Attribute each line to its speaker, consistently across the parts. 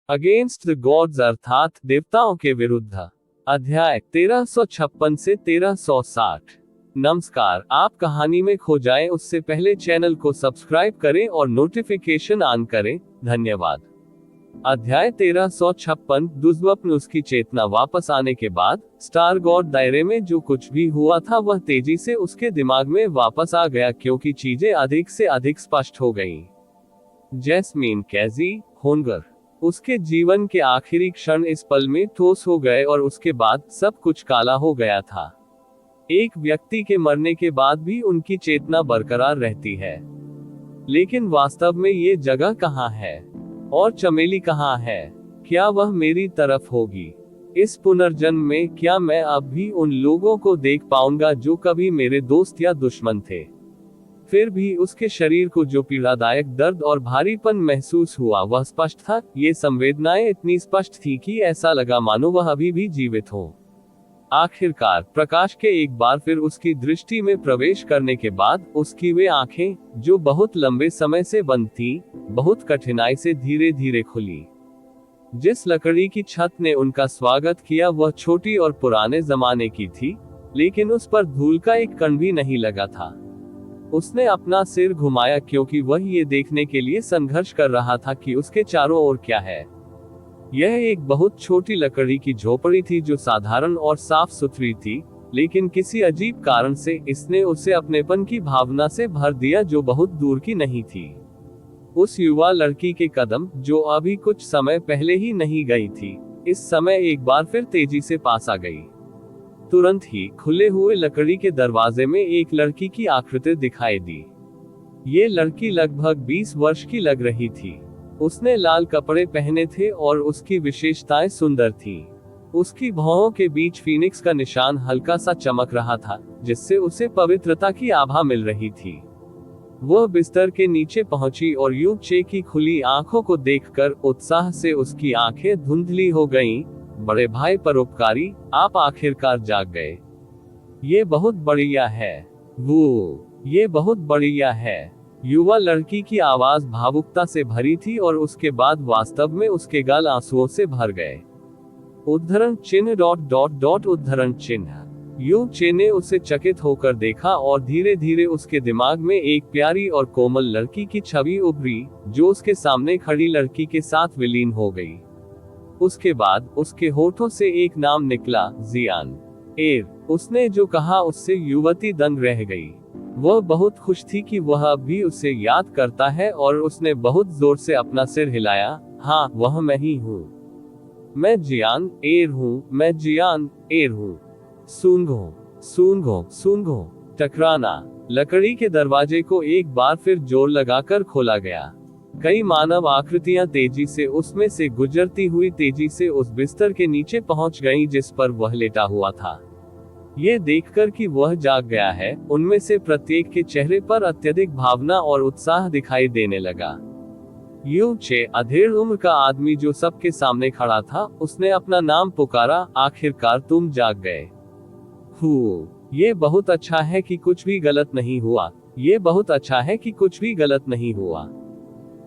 Speaker 1: Against the gods अर्थात देवताओं के विरुद्ध। अध्याय 1356 से 1360। नमस्कार, आप कहानी में खो जाएं उससे पहले चैनल को सब्सक्राइब करें और नोटिफिकेशन ऑन करें। धन्यवाद। अध्याय 1356। दुष्स्वप्न। उसकी चेतना वापस आने के बाद स्टार गॉड दायरे में जो कुछ भी हुआ था वह तेजी से उसके दिमाग में वापस आ गया क्योंकि चीजें अधिक से अधिक स्पष्ट हो गईं। जैस्मीन कैजी होनगर। उसके जीवन के आखिरी क्षण इस पल में ठोस हो गए और उसके बाद सब कुछ काला हो गया था। एक व्यक्ति के मरने के बाद भी उनकी चेतना बरकरार रहती है, लेकिन वास्तव में ये जगह कहाँ है और चमेली कहाँ है? क्या वह मेरी तरफ होगी इस पुनर्जन्म में? क्या मैं अब भी उन लोगों को देख पाऊंगा जो कभी मेरे दोस्त या दुश्मन थे? फिर भी उसके शरीर को जो पीड़ादायक दर्द और भारीपन महसूस हुआ वह स्पष्ट था। ये संवेदनाएं इतनी स्पष्ट थी कि ऐसा लगा मानो वह अभी भी जीवित हो। आखिरकार प्रकाश के एक बार फिर उसकी दृष्टि में प्रवेश करने के बाद उसकी वे आंखें, जो बहुत लंबे समय से बंद थीं, बहुत कठिनाई से धीरे धीरे खुली। जिस लकड़ी की छत ने उनका स्वागत किया वह छोटी और पुराने जमाने की थी, लेकिन उस पर धूल का एक कण भी नहीं लगा था। उसने अपना सिर घुमाया क्योंकि वह ये देखने के लिए संघर्ष कर रहा था कि उसके चारों ओर क्या है। यह एक बहुत छोटी लकड़ी की झोपड़ी थी जो साधारण और साफ सुथरी थी, लेकिन किसी अजीब कारण से इसने उसे अपनेपन की भावना से भर दिया जो बहुत दूर की नहीं थी। उस युवा लड़की के कदम, जो अभी कुछ समय पहले ही नहीं गई थी, इस समय एक बार फिर तेजी से पास आ गई। तुरंत ही खुले हुए लकड़ी के दरवाजे में एक लड़की की आकृति दिखाई दी। ये लड़की लगभग 20 वर्ष की लग रही थी। उसने लाल कपड़े पहने थे और उसकी विशेषताएं सुंदर थीं। उसकी भौहों के बीच फीनिक्स का निशान हल्का सा चमक रहा था, जिससे उसे पवित्रता की आभा मिल रही थी। वह बिस्तर के नीचे पहुंची और यू चे की खुली आंखों को देखकर उत्साह से उसकी आंखें धुंधली हो गईं। बड़े भाई परोपकारी, आप आखिरकार जाग गए। ये बहुत बढ़िया है। ये बहुत बढ़िया है। युवा लड़की की आवाज भावुकता से भरी थी और उसके बाद वास्तव में उसके गाल आंसुओं से भर गए। उद्धरण चिन्ह ... उद्धरण चिन्ह। यू चे ने उसे चकित होकर देखा और धीरे धीरे उसके दिमाग में एक प्यारी और कोमल लड़की की छवि उभरी, जो उसके सामने खड़ी लड़की के साथ विलीन हो गई। उसके बाद उसके होठों से एक नाम निकला, जियान एर। उसने जो कहा उससे युवती दंग रह गई। वह बहुत खुश थी कि वह अब भी उसे याद करता है और उसने बहुत जोर से अपना सिर हिलाया। हाँ, वह मैं ही हूँ। मैं जियान एर हूँ। मैं जियान एर हूँ। सूंघो। टकराना। लकड़ी के दरवाजे को एक बार फिर जोर लगाकर खोला गया। कई मानव आकृतियां तेजी से उसमें से गुजरती हुई तेजी से उस बिस्तर के नीचे पहुंच गईं जिस पर वह लेटा हुआ था। ये देखकर कि वह जाग गया है, उनमें से प्रत्येक के चेहरे पर अत्यधिक भावना और उत्साह दिखाई देने लगा। यू चे, अधेड़ उम्र का आदमी जो सबके सामने खड़ा था, उसने अपना नाम पुकारा। आखिरकार तुम जाग गए। ये बहुत अच्छा है कि कुछ भी गलत नहीं हुआ। ये बहुत अच्छा है कि कुछ भी गलत नहीं हुआ।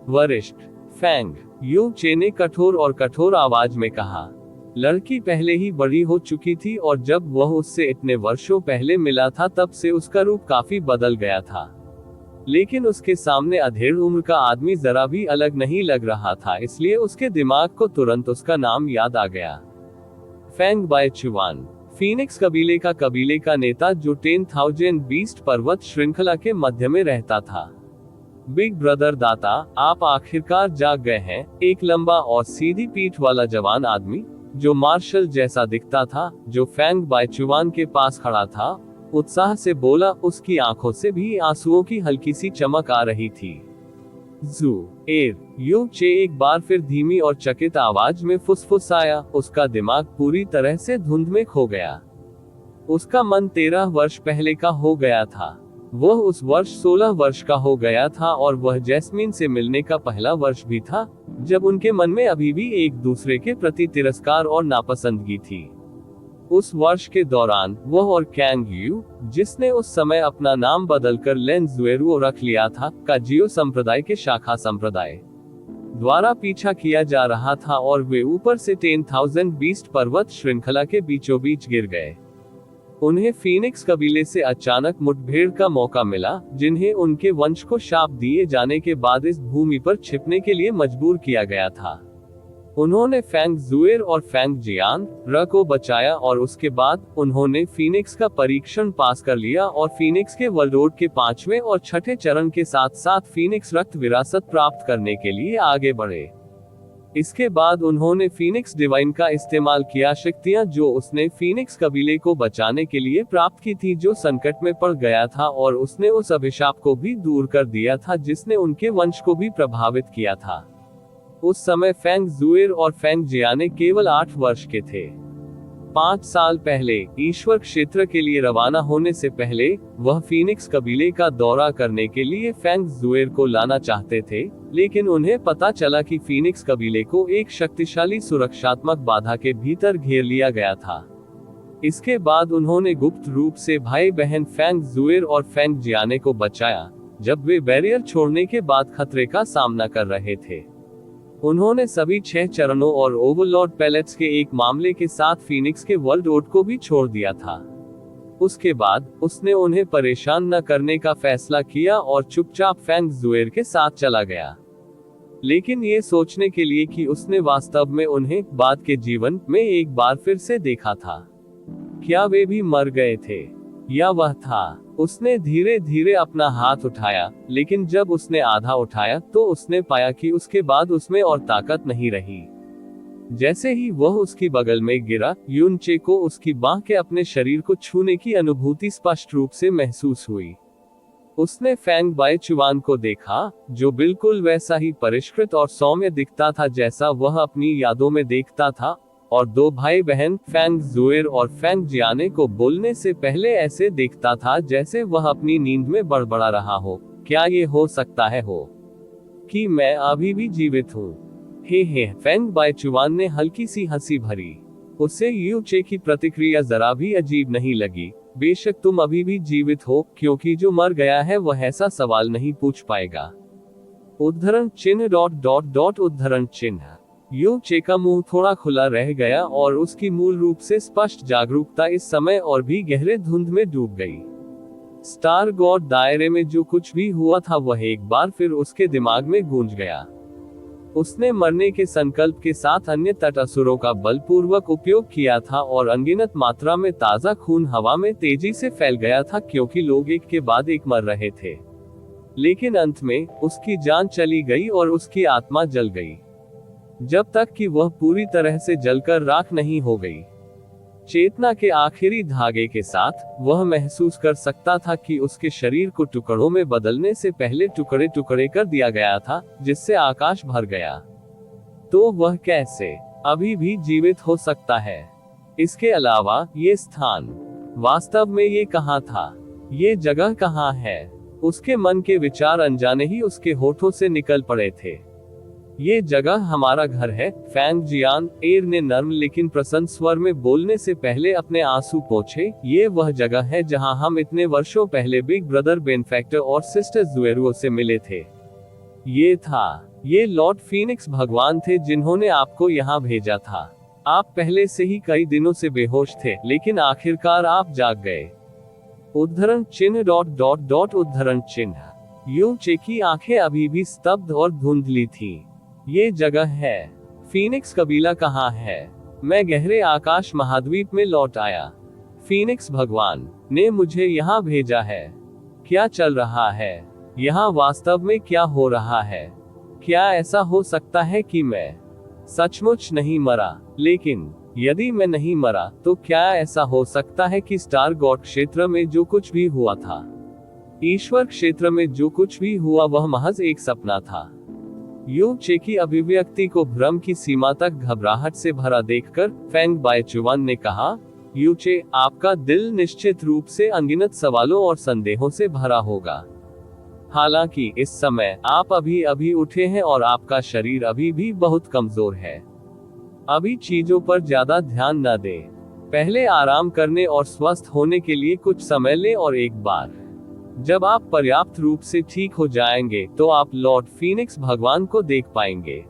Speaker 1: वरिष्ठ फैंग, यू चे ने कठोर आवाज में कहा। लड़की पहले ही बड़ी हो चुकी थी और जब वह उससे इतने वर्षों पहले मिला था तब से उसका रूप काफी बदल गया था, लेकिन उसके सामने अधेड़ उम्र का आदमी जरा भी अलग नहीं लग रहा था, इसलिए उसके दिमाग को तुरंत उसका नाम याद आ गया। फैंग बायचुआन, फीनिक्स कबीले का नेता जो 10,000 बीस्ट पर्वत श्रृंखला के मध्य में रहता था। बिग ब्रदर दाता, आप आखिरकार जाग गए हैं। एक लंबा और सीधी पीठ वाला जवान आदमी, जो मार्शल जैसा दिखता था, जो फैंग बायचुआन के पास खड़ा था, उत्साह से बोला। उसकी आंखों से भी आंसुओं की हल्की सी चमक आ रही थी। यू चे एक बार फिर धीमी और चकित आवाज में फुसफुसाया। उसका दिमाग पूरी तरह से धुंध में खो गया। उसका मन 13 वर्ष पहले का हो गया था। वह उस वर्ष 16 वर्ष का हो गया था और वह जैस्मीन से मिलने का पहला वर्ष भी था, जब उनके मन में अभी भी एक दूसरे के प्रति तिरस्कार और नापसंदगी थी। उस वर्ष के दौरान वह और कैंग यू, जिसने उस समय अपना नाम बदलकर लेन जुएरुओ रख लिया था, का जियो संप्रदाय के शाखा संप्रदाय द्वारा पीछा किया जा रहा था और वे ऊपर से 10,000 बीस्ट पर्वत श्रृंखला के बीचों बीच गिर गए। उन्हें फीनिक्स कबीले से अचानक मुठभेड़ का मौका मिला, जिन्हें उनके वंश को शाप दिए जाने के बाद इस भूमि पर छिपने के लिए मजबूर किया गया था। उन्होंने फैंग जुएर और फैंग जियान र को बचाया और उसके बाद उन्होंने फीनिक्स का परीक्षण पास कर लिया और फीनिक्स के वर्ल्ड के 5वें और 6ठे चरण के साथ साथ फीनिक्स रक्त विरासत प्राप्त करने के लिए आगे बढ़े। इसके बाद उन्होंने फीनिक्स डिवाइन का इस्तेमाल किया, शक्तियां जो उसने फीनिक्स कबीले को बचाने के लिए प्राप्त की थी जो संकट में पड़ गया था, और उसने उस अभिशाप को भी दूर कर दिया था जिसने उनके वंश को भी प्रभावित किया था। उस समय फैंग जुएर और फैंग जियाने केवल 8 वर्ष के थे। 5 साल पहले ईश्वर क्षेत्र के लिए रवाना होने से पहले वह फीनिक्स कबीले का दौरा करने के लिए फैंग जुएर को लाना चाहते थे, लेकिन उन्हें पता चला कि फीनिक्स कबीले को एक शक्तिशाली सुरक्षात्मक बाधा के भीतर घेर लिया गया था। इसके बाद उन्होंने गुप्त रूप से भाई बहन फैंग जुएर और फैंग जियाने को बचाया, जब वे बैरियर छोड़ने के बाद खतरे का सामना कर रहे थे। उन्होंने सभी 6 चरणों और ओवरलॉर्ड पैलेट्स के एक मामले के साथ फीनिक्स के वर्ल्ड को भी छोड़ दिया था। उसके बाद उसने उन्हें परेशान न करने का फैसला किया और चुपचाप फैंग जुएर के साथ चला गया, लेकिन ये सोचने के लिए कि उसने वास्तव में उन्हें बाद के जीवन में एक बार फिर से देखा था। क्या वे भी मर गए थे या वह था? उसने धीरे धीरे अपना हाथ उठाया, लेकिन जब उसने आधा उठाया तो उसने पाया कि उसके बाद उसमें और ताकत नहीं रही। जैसे ही वह उसकी बगल में गिरा, युनचे को उसकी बाह के अपने शरीर को छूने की अनुभूति स्पष्ट रूप से महसूस हुई। उसने फैंग बायचुआन को देखा, जो बिल्कुल वैसा ही परिष्कृत और सौम्य दिखता था जैसा वह अपनी यादों में देखता था, और 2 भाई बहन फैंग जुएर और फैंग जियाने को बोलने से पहले ऐसे दिखता था जैसे वह अपनी नींद में बड़बड़ा रहा हो। क्या ये हो सकता है कि मैं अभी भी जीवित हूँ? हे, फैंग बायचुआन ने हल्की सी हंसी भरी। उसे युचे की प्रतिक्रिया जरा भी अजीब नहीं लगी। बेशक तुम अभी भी जीवित हो, क्योंकि जो मर गया है वह ऐसा सवाल नहीं पूछ पाएगा। उद्धरण चिन्ह उद्धरण चिन्ह। युचे का मुंह थोड़ा खुला रह गया और उसकी मूल रूप से स्पष्ट जागरूकता इस समय और भी गहरे धुंध में डूब गई। स्टार गॉड दायरे में जो कुछ भी हुआ था वह एक बार फिर उसके दिमाग में गूंज गया। उसने मरने के संकल्प के साथ अन्य तटअसुरों का बलपूर्वक उपयोग किया था और अनगिनत मात्रा में ताजा खून हवा में तेजी से फैल गया था, क्योंकि लोग एक के बाद एक मर रहे थे। लेकिन अंत में उसकी जान चली गई और उसकी आत्मा जल गई, जब तक कि वह पूरी तरह से जलकर राख नहीं हो गई। चेतना के आखिरी धागे के साथ वह महसूस कर सकता था कि उसके शरीर को टुकड़ों में बदलने से पहले टुकड़े टुकड़े कर दिया गया था, जिससे आकाश भर गया। तो वह कैसे अभी भी जीवित हो सकता है? इसके अलावा ये स्थान वास्तव में ये कहाँ था? ये जगह कहाँ है? उसके मन के विचार अनजाने ही उसके होठों से निकल पड़े थे। ये जगह हमारा घर है, फैंग जियान एर ने नर्म लेकिन प्रसन्न स्वर में बोलने से पहले अपने आंसू पोंछे। ये वह जगह है जहां हम इतने वर्षों पहले बिग ब्रदर बेनफैक्टर और सिस्टर जुएरुओ से मिले थे। ये लॉर्ड फीनिक्स भगवान थे जिन्होंने आपको यहाँ भेजा था। आप पहले से ही कई दिनों से बेहोश थे, लेकिन आखिरकार आप जाग गए। उद्धरण चिन्ह उद्धरण चिन्ह। युचे की आंखें अभी भी स्तब्ध और धुंधली थीं। ये जगह है। फीनिक्स कबीला कहाँ है? मैं गहरे आकाश महाद्वीप में लौट आया। फीनिक्स भगवान ने मुझे यहाँ भेजा है। क्या चल रहा है यहाँ? वास्तव में क्या हो रहा है? क्या ऐसा हो सकता है कि मैं सचमुच नहीं मरा? लेकिन यदि मैं नहीं मरा, तो क्या ऐसा हो सकता है कि स्टार गॉड क्षेत्र में जो कुछ भी हुआ था, ईश्वर क्षेत्र में जो कुछ भी हुआ, वह महज एक सपना था? युचे की अभिव्यक्ति को भ्रम की सीमा तक घबराहट से भरा देखकर फैंग बायचुआन ने कहा, युचे, आपका दिल निश्चित रूप से अनगिनत सवालों और संदेहों से भरा होगा। हालांकि इस समय आप अभी अभी उठे हैं और आपका शरीर अभी भी बहुत कमजोर है। अभी चीजों पर ज्यादा ध्यान न दें। पहले आराम करने और स्वस्थ होने के लिए कुछ समय लें, और एक बार जब आप पर्याप्त रूप से ठीक हो जाएंगे तो आप लॉर्ड फीनिक्स भगवान को देख पाएंगे।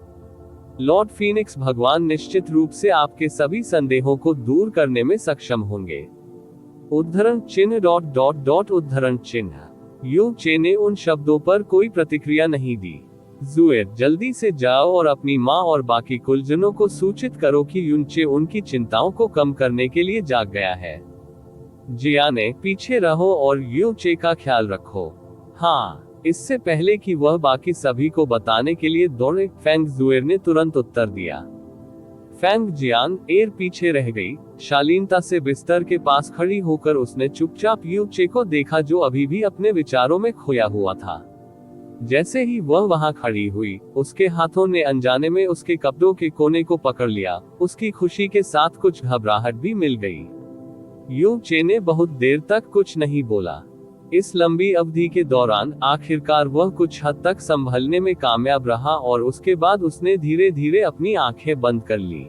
Speaker 1: लॉर्ड फीनिक्स भगवान निश्चित रूप से आपके सभी संदेहों को दूर करने में सक्षम होंगे। उद्धरण चिन्ह उद्धरण चिन्ह। यू चे ने उन शब्दों पर कोई प्रतिक्रिया नहीं दी। जुएर, जल्दी से जाओ और अपनी माँ और बाकी कुलजनों को सूचित करो कि यूनचे उनकी चिंताओं को कम करने के लिए जाग गया है। जियाने, पीछे रहो और यूनचे का ख्याल रखो। हाँ। इससे पहले कि वह बाकी सभी को बताने के लिए दौड़े, फेंग जुएर ने तुरंत उत्तर दिया। फेंग जियान एर पीछे रह गई। शालीनता से बिस्तर के पास खड़ी होकर उसने चुपचाप यूचे को देखा, जो अभी भी अपने विचारों में खोया हुआ था। जैसे ही वह वहां खड़ी हुई, उसके हाथों ने अनजाने में उसके कपड़ों के कोने को पकड़ लिया। उसकी खुशी के साथ कुछ घबराहट भी मिल गई। यूचे ने बहुत देर तक कुछ नहीं बोला। इस लंबी अवधि के दौरान आखिरकार वह कुछ हद तक संभलने में कामयाब रहा और उसके बाद उसने धीरे धीरे अपनी आंखें बंद कर ली।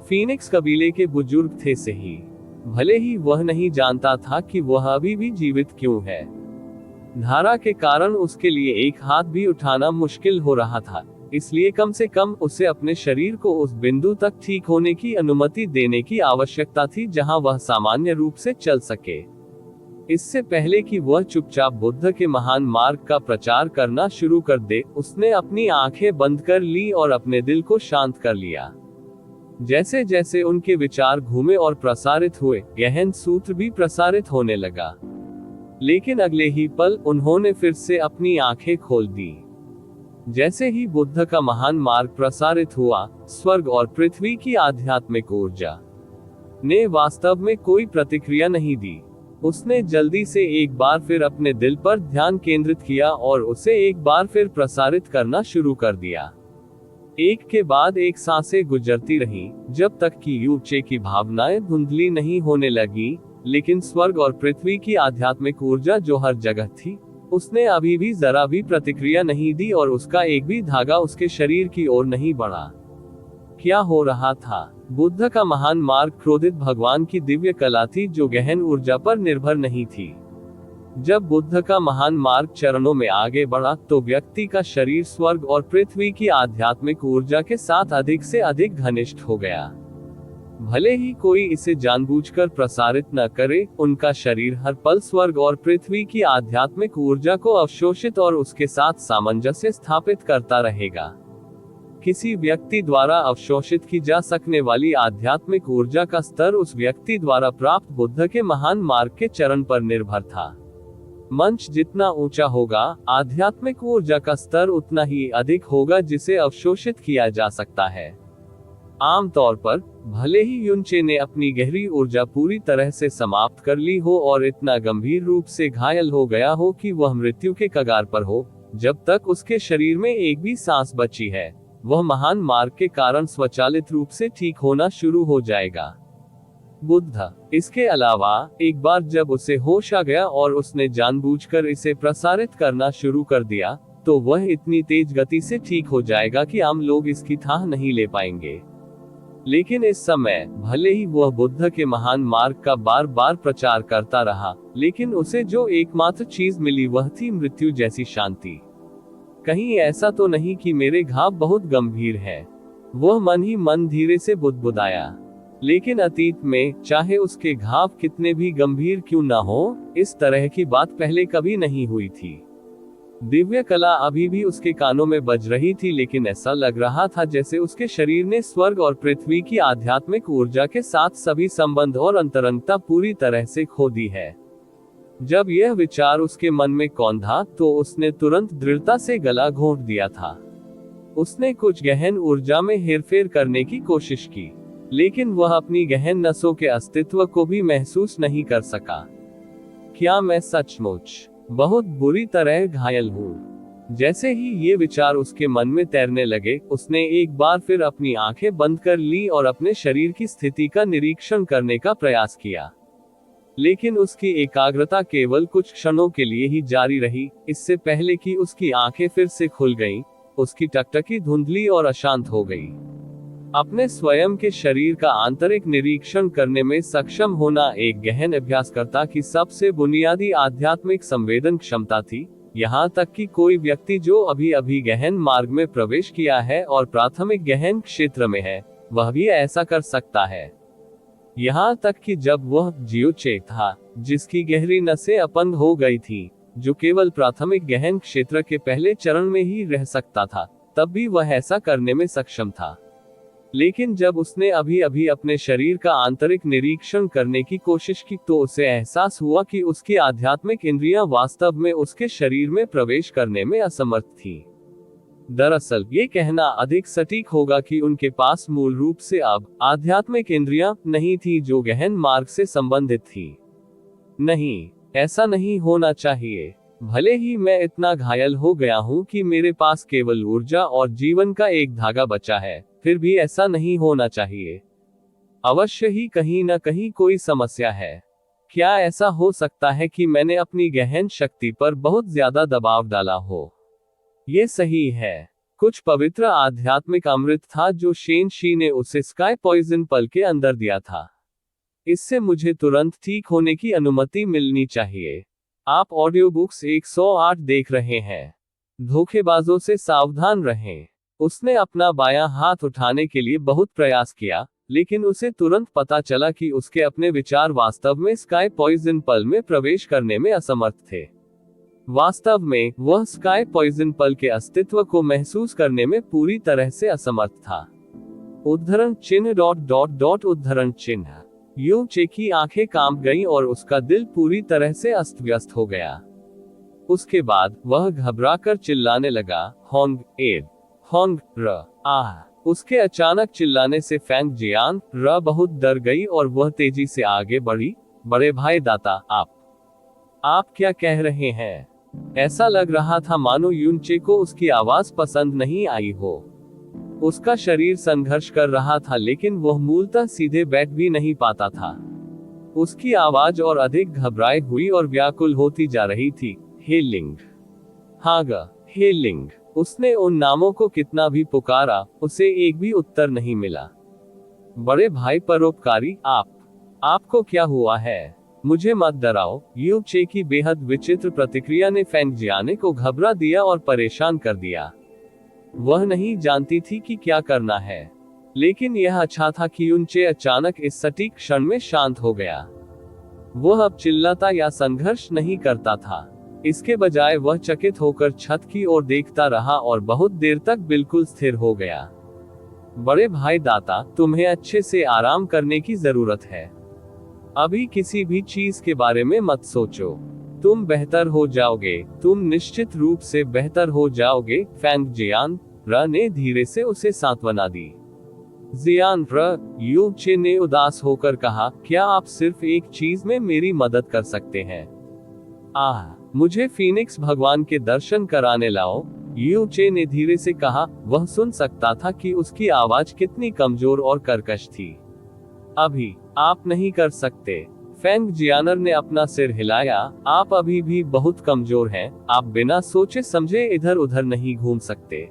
Speaker 1: फीनिक्स कबीले के बुजुर्ग थे सही, भले ही वह नहीं जानता था कि वह अभी भी जीवित क्यों है। धारा के कारण उसके लिए एक हाथ भी उठाना मुश्किल हो रहा था, इसलिए कम से कम उसे अपने शरीर को उस बिंदु तक ठीक होने की अनुमति देने की आवश्यकता थी जहां वह सामान्य रूप से चल सके। इससे पहले कि वह चुपचाप बुद्ध के महान मार्ग का प्रचार करना शुरू कर दे, उसने अपनी आंखें बंद कर ली और अपने दिल को शांत कर लिया। जैसे जैसे उनके विचार घूमे और प्रसारित हुए, गहन सूत्र भी प्रसारित होने लगा। लेकिन अगले ही पल उन्होंने फिर से अपनी आंखें खोल दी। जैसे ही बुद्ध का महान मार्ग प्रसारित हुआ, स्वर्ग और पृथ्वी की आध्यात्मिक ऊर्जा ने वास्तव में कोई प्रतिक्रिया नहीं दी। उसने जल्दी से एक बार फिर अपने दिल पर ध्यान केंद्रित किया और उसे एक बार फिर प्रसारित करना शुरू कर दिया। एक के बाद एक सांसें गुजरती रहीं, जब तक कि यूचे की भावनाएं धुंधली नहीं होने लगी। लेकिन स्वर्ग और पृथ्वी की आध्यात्मिक ऊर्जा जो हर जगह थी, उसने अभी भी जरा भी प्रतिक्रिया नहीं दी और उसका एक भी धागा उसके शरीर की ओर नहीं बढ़ा। क्या हो रहा था? बुद्ध का महान मार्ग क्रोधित भगवान की दिव्य कला थी, जो गहन ऊर्जा पर निर्भर नहीं थी। जब बुद्ध का महान मार्ग चरणों में आगे बढ़ा, तो व्यक्ति का शरीर स्वर्ग और पृथ्वी की आध्यात्मिक ऊर्जा के साथ अधिक से अधिक घनिष्ठ हो गया। भले ही कोई इसे जानबूझकर प्रसारित न करे, उनका शरीर हर पल स्वर्ग और पृथ्वी की आध्यात्मिक ऊर्जा को अवशोषित और उसके साथ सामंजस्य स्थापित करता रहेगा। किसी व्यक्ति द्वारा अवशोषित की जा सकने वाली आध्यात्मिक ऊर्जा का स्तर उस व्यक्ति द्वारा प्राप्त बुद्ध के महान मार्ग के चरण पर निर्भर था। मंच जितना ऊंचा होगा, आध्यात्मिक ऊर्जा का स्तर उतना ही अधिक होगा जिसे अवशोषित किया जा सकता है। आमतौर पर, भले ही यूनचे ने अपनी गहरी ऊर्जा पूरी तरह से समाप्त कर ली हो और इतना गंभीर रूप से घायल हो गया हो कि वह मृत्यु के कगार पर हो, जब तक उसके शरीर में एक भी सांस बची है, वह महान मार्ग के कारण स्वचालित रूप से ठीक होना शुरू हो जाएगा। बुद्ध। इसके अलावा, एक बार जब उसे होश आ गया और उसने जानबूझकर इसे प्रसारित करना शुरू कर दिया, तो वह इतनी तेज गति से ठीक हो जाएगा कि आम लोग इसकी थाह नहीं ले पाएंगे। लेकिन इस समय, भले ही वह बुद्ध के महान मार्ग का बार बार प्रचार करता रहा, लेकिन उसे जो एकमात्र चीज मिली वह थी मृत्यु जैसी शांति। कहीं ऐसा तो नहीं कि मेरे घाव बहुत गंभीर है? वह मन ही मन धीरे से बुदबुदाया। लेकिन अतीत में, चाहे उसके घाव कितने भी गंभीर क्यों ना हो, इस तरह की बात पहले कभी नहीं हुई थी। दिव्य कला अभी भी उसके कानों में बज रही थी, लेकिन ऐसा लग रहा था जैसे उसके शरीर ने स्वर्ग और पृथ्वी की आध्यात्मिक ऊर्जा के साथ सभी संबंध और अंतरंगता पूरी तरह से खो दी है। जब यह विचार उसके मन में कौंधा, तो उसने तुरंत दृढ़ता से गला घोंट दिया था। उसने कुछ गहन ऊर्जा में हेरफेर करने की कोशिश की, लेकिन वह अपनी गहन नसों के अस्तित्व को भी महसूस नहीं कर सका। क्या मैं सचमुच बहुत बुरी तरह घायल हूँ? जैसे ही ये विचार उसके मन में तैरने लगे, उसने एक बार फिर अपनी आंखें बंद कर ली और अपने शरीर की स्थिति का निरीक्षण करने का प्रयास किया। लेकिन उसकी एकाग्रता केवल कुछ क्षणों के लिए ही जारी रही। इससे पहले कि उसकी आंखें फिर से खुल गईं, उसकी टकटकी धुंधली और अशांत हो गई। अपने स्वयं के शरीर का आंतरिक निरीक्षण करने में सक्षम होना एक गहन अभ्यासकर्ता की सबसे बुनियादी आध्यात्मिक संवेदन क्षमता थी, यहाँ तक कि कोई व्यक्ति जो अभी अभी गहन मार्ग में प्रवेश किया है और प्राथमिक गहन क्षेत्र में है, वह भी ऐसा कर सकता है। यहाँ तक कि जब वह जियोचेक था, जिसकी गहरी नसें अपंग हो गई थी, जो केवल प्राथमिक गहन क्षेत्र के पहले चरण में ही रह सकता था, तब भी वह ऐसा करने में सक्षम था। लेकिन जब उसने अभी अभी अपने शरीर का आंतरिक निरीक्षण करने की कोशिश की, तो उसे एहसास हुआ कि उसकी आध्यात्मिक इंद्रियां वास्तव में उसके शरीर में प्रवेश करने में असमर्थ थी। दरअसल ये कहना अधिक सटीक होगा कि उनके पास मूल रूप से अब आध्यात्मिक इंद्रियां नहीं थी जो गहन मार्ग से संबंधित थी। नहीं, ऐसा नहीं होना चाहिए। भले ही मैं इतना घायल हो गया हूं कि मेरे पास केवल ऊर्जा और जीवन का एक धागा बचा है, फिर भी ऐसा नहीं होना चाहिए। अवश्य ही कहीं न कहीं कोई समस्या है। क्या ऐसा हो सकता है कि मैंने अपनी गहन शक्ति पर बहुत ज्यादा दबाव डाला हो? ये सही है। कुछ पवित्र आध्यात्मिक अमृत था जो शेन शी ने उसे स्काई पॉइजन पल के अंदर दिया था। इससे मुझे तुरंत ठीक होने की अनुमति मिलनी चाहिए। आप ऑडियो बुक्स 108 देख रहे हैं। धोखेबाजों से सावधान रहें। उसने अपना बायां हाथ उठाने के लिए बहुत प्रयास किया, लेकिन उसे तुरंत पता चला कि उसके अपने विचार वास्तव में स्काई पॉइजन पल में प्रवेश करने में असमर्थ थे। वास्तव में वह स्काई पॉइजन पल के अस्तित्व को महसूस करने में पूरी तरह से असमर्थ था। उद्धरण चिन्ह उद्धरण चिन्ह। यूं चे की आंखें कांप गईं और उसका दिल पूरी तरह से अस्त व्यस्त हो गया। उसके बाद वह घबराकर चिल्लाने लगा, होंग एड, होंग र आह। उसके अचानक चिल्लाने से फैंग जियान र बहुत डर गई और वह तेजी से आगे बढ़ी। बड़े भाई दाता, आप क्या कह रहे हैं? ऐसा लग रहा था मानो यूनचे को उसकी आवाज पसंद नहीं आई हो। उसका शरीर संघर्ष कर रहा था, लेकिन वह मूलतः सीधे बैठ भी नहीं पाता था। उसकी आवाज और अधिक घबराई हुई और व्याकुल होती जा रही थी। हे लिंग, हागा, हे लिंग। उसने उन नामों को कितना भी पुकारा, उसे एक भी उत्तर नहीं मिला। बड़े भाई परोपकारी, आपको क्या हुआ है? मुझे मत डराओ। यू चे की बेहद विचित्र प्रतिक्रिया ने फैंग जियाने को घबरा दिया और परेशान कर दिया। वह नहीं जानती थी कि क्या करना है, लेकिन यह अच्छा था कि यूनचे अचानक इस सटीक क्षण में शांत हो गया। वह अब चिल्लाता या संघर्ष नहीं करता था। इसके बजाय वह चकित होकर छत की ओर देखता रहा और बहुत देर तक बिल्कुल स्थिर हो गया। बड़े भाई दाता, तुम्हें अच्छे से आराम करने की जरूरत है। अभी किसी भी चीज के बारे में मत सोचो। तुम बेहतर हो जाओगे, तुम निश्चित रूप से बेहतर हो जाओगे। फैंग जियान र ने धीरे से उसे सांत्वना दी। जियान र, यू चे ने उदास होकर कहा, क्या आप सिर्फ एक चीज में मेरी मदद कर सकते हैं? मुझे फीनिक्स भगवान के दर्शन कराने लाओ। यू चे ने धीरे से कहा। वह सुन सकता था कि उसकी आवाज कितनी कमजोर और कर्कश थी। अभी आप नहीं कर सकते। फैंग जियानर ने अपना सिर हिलाया। आप अभी भी बहुत कमजोर हैं। आप बिना सोचे समझे इधर उधर नहीं घूम सकते।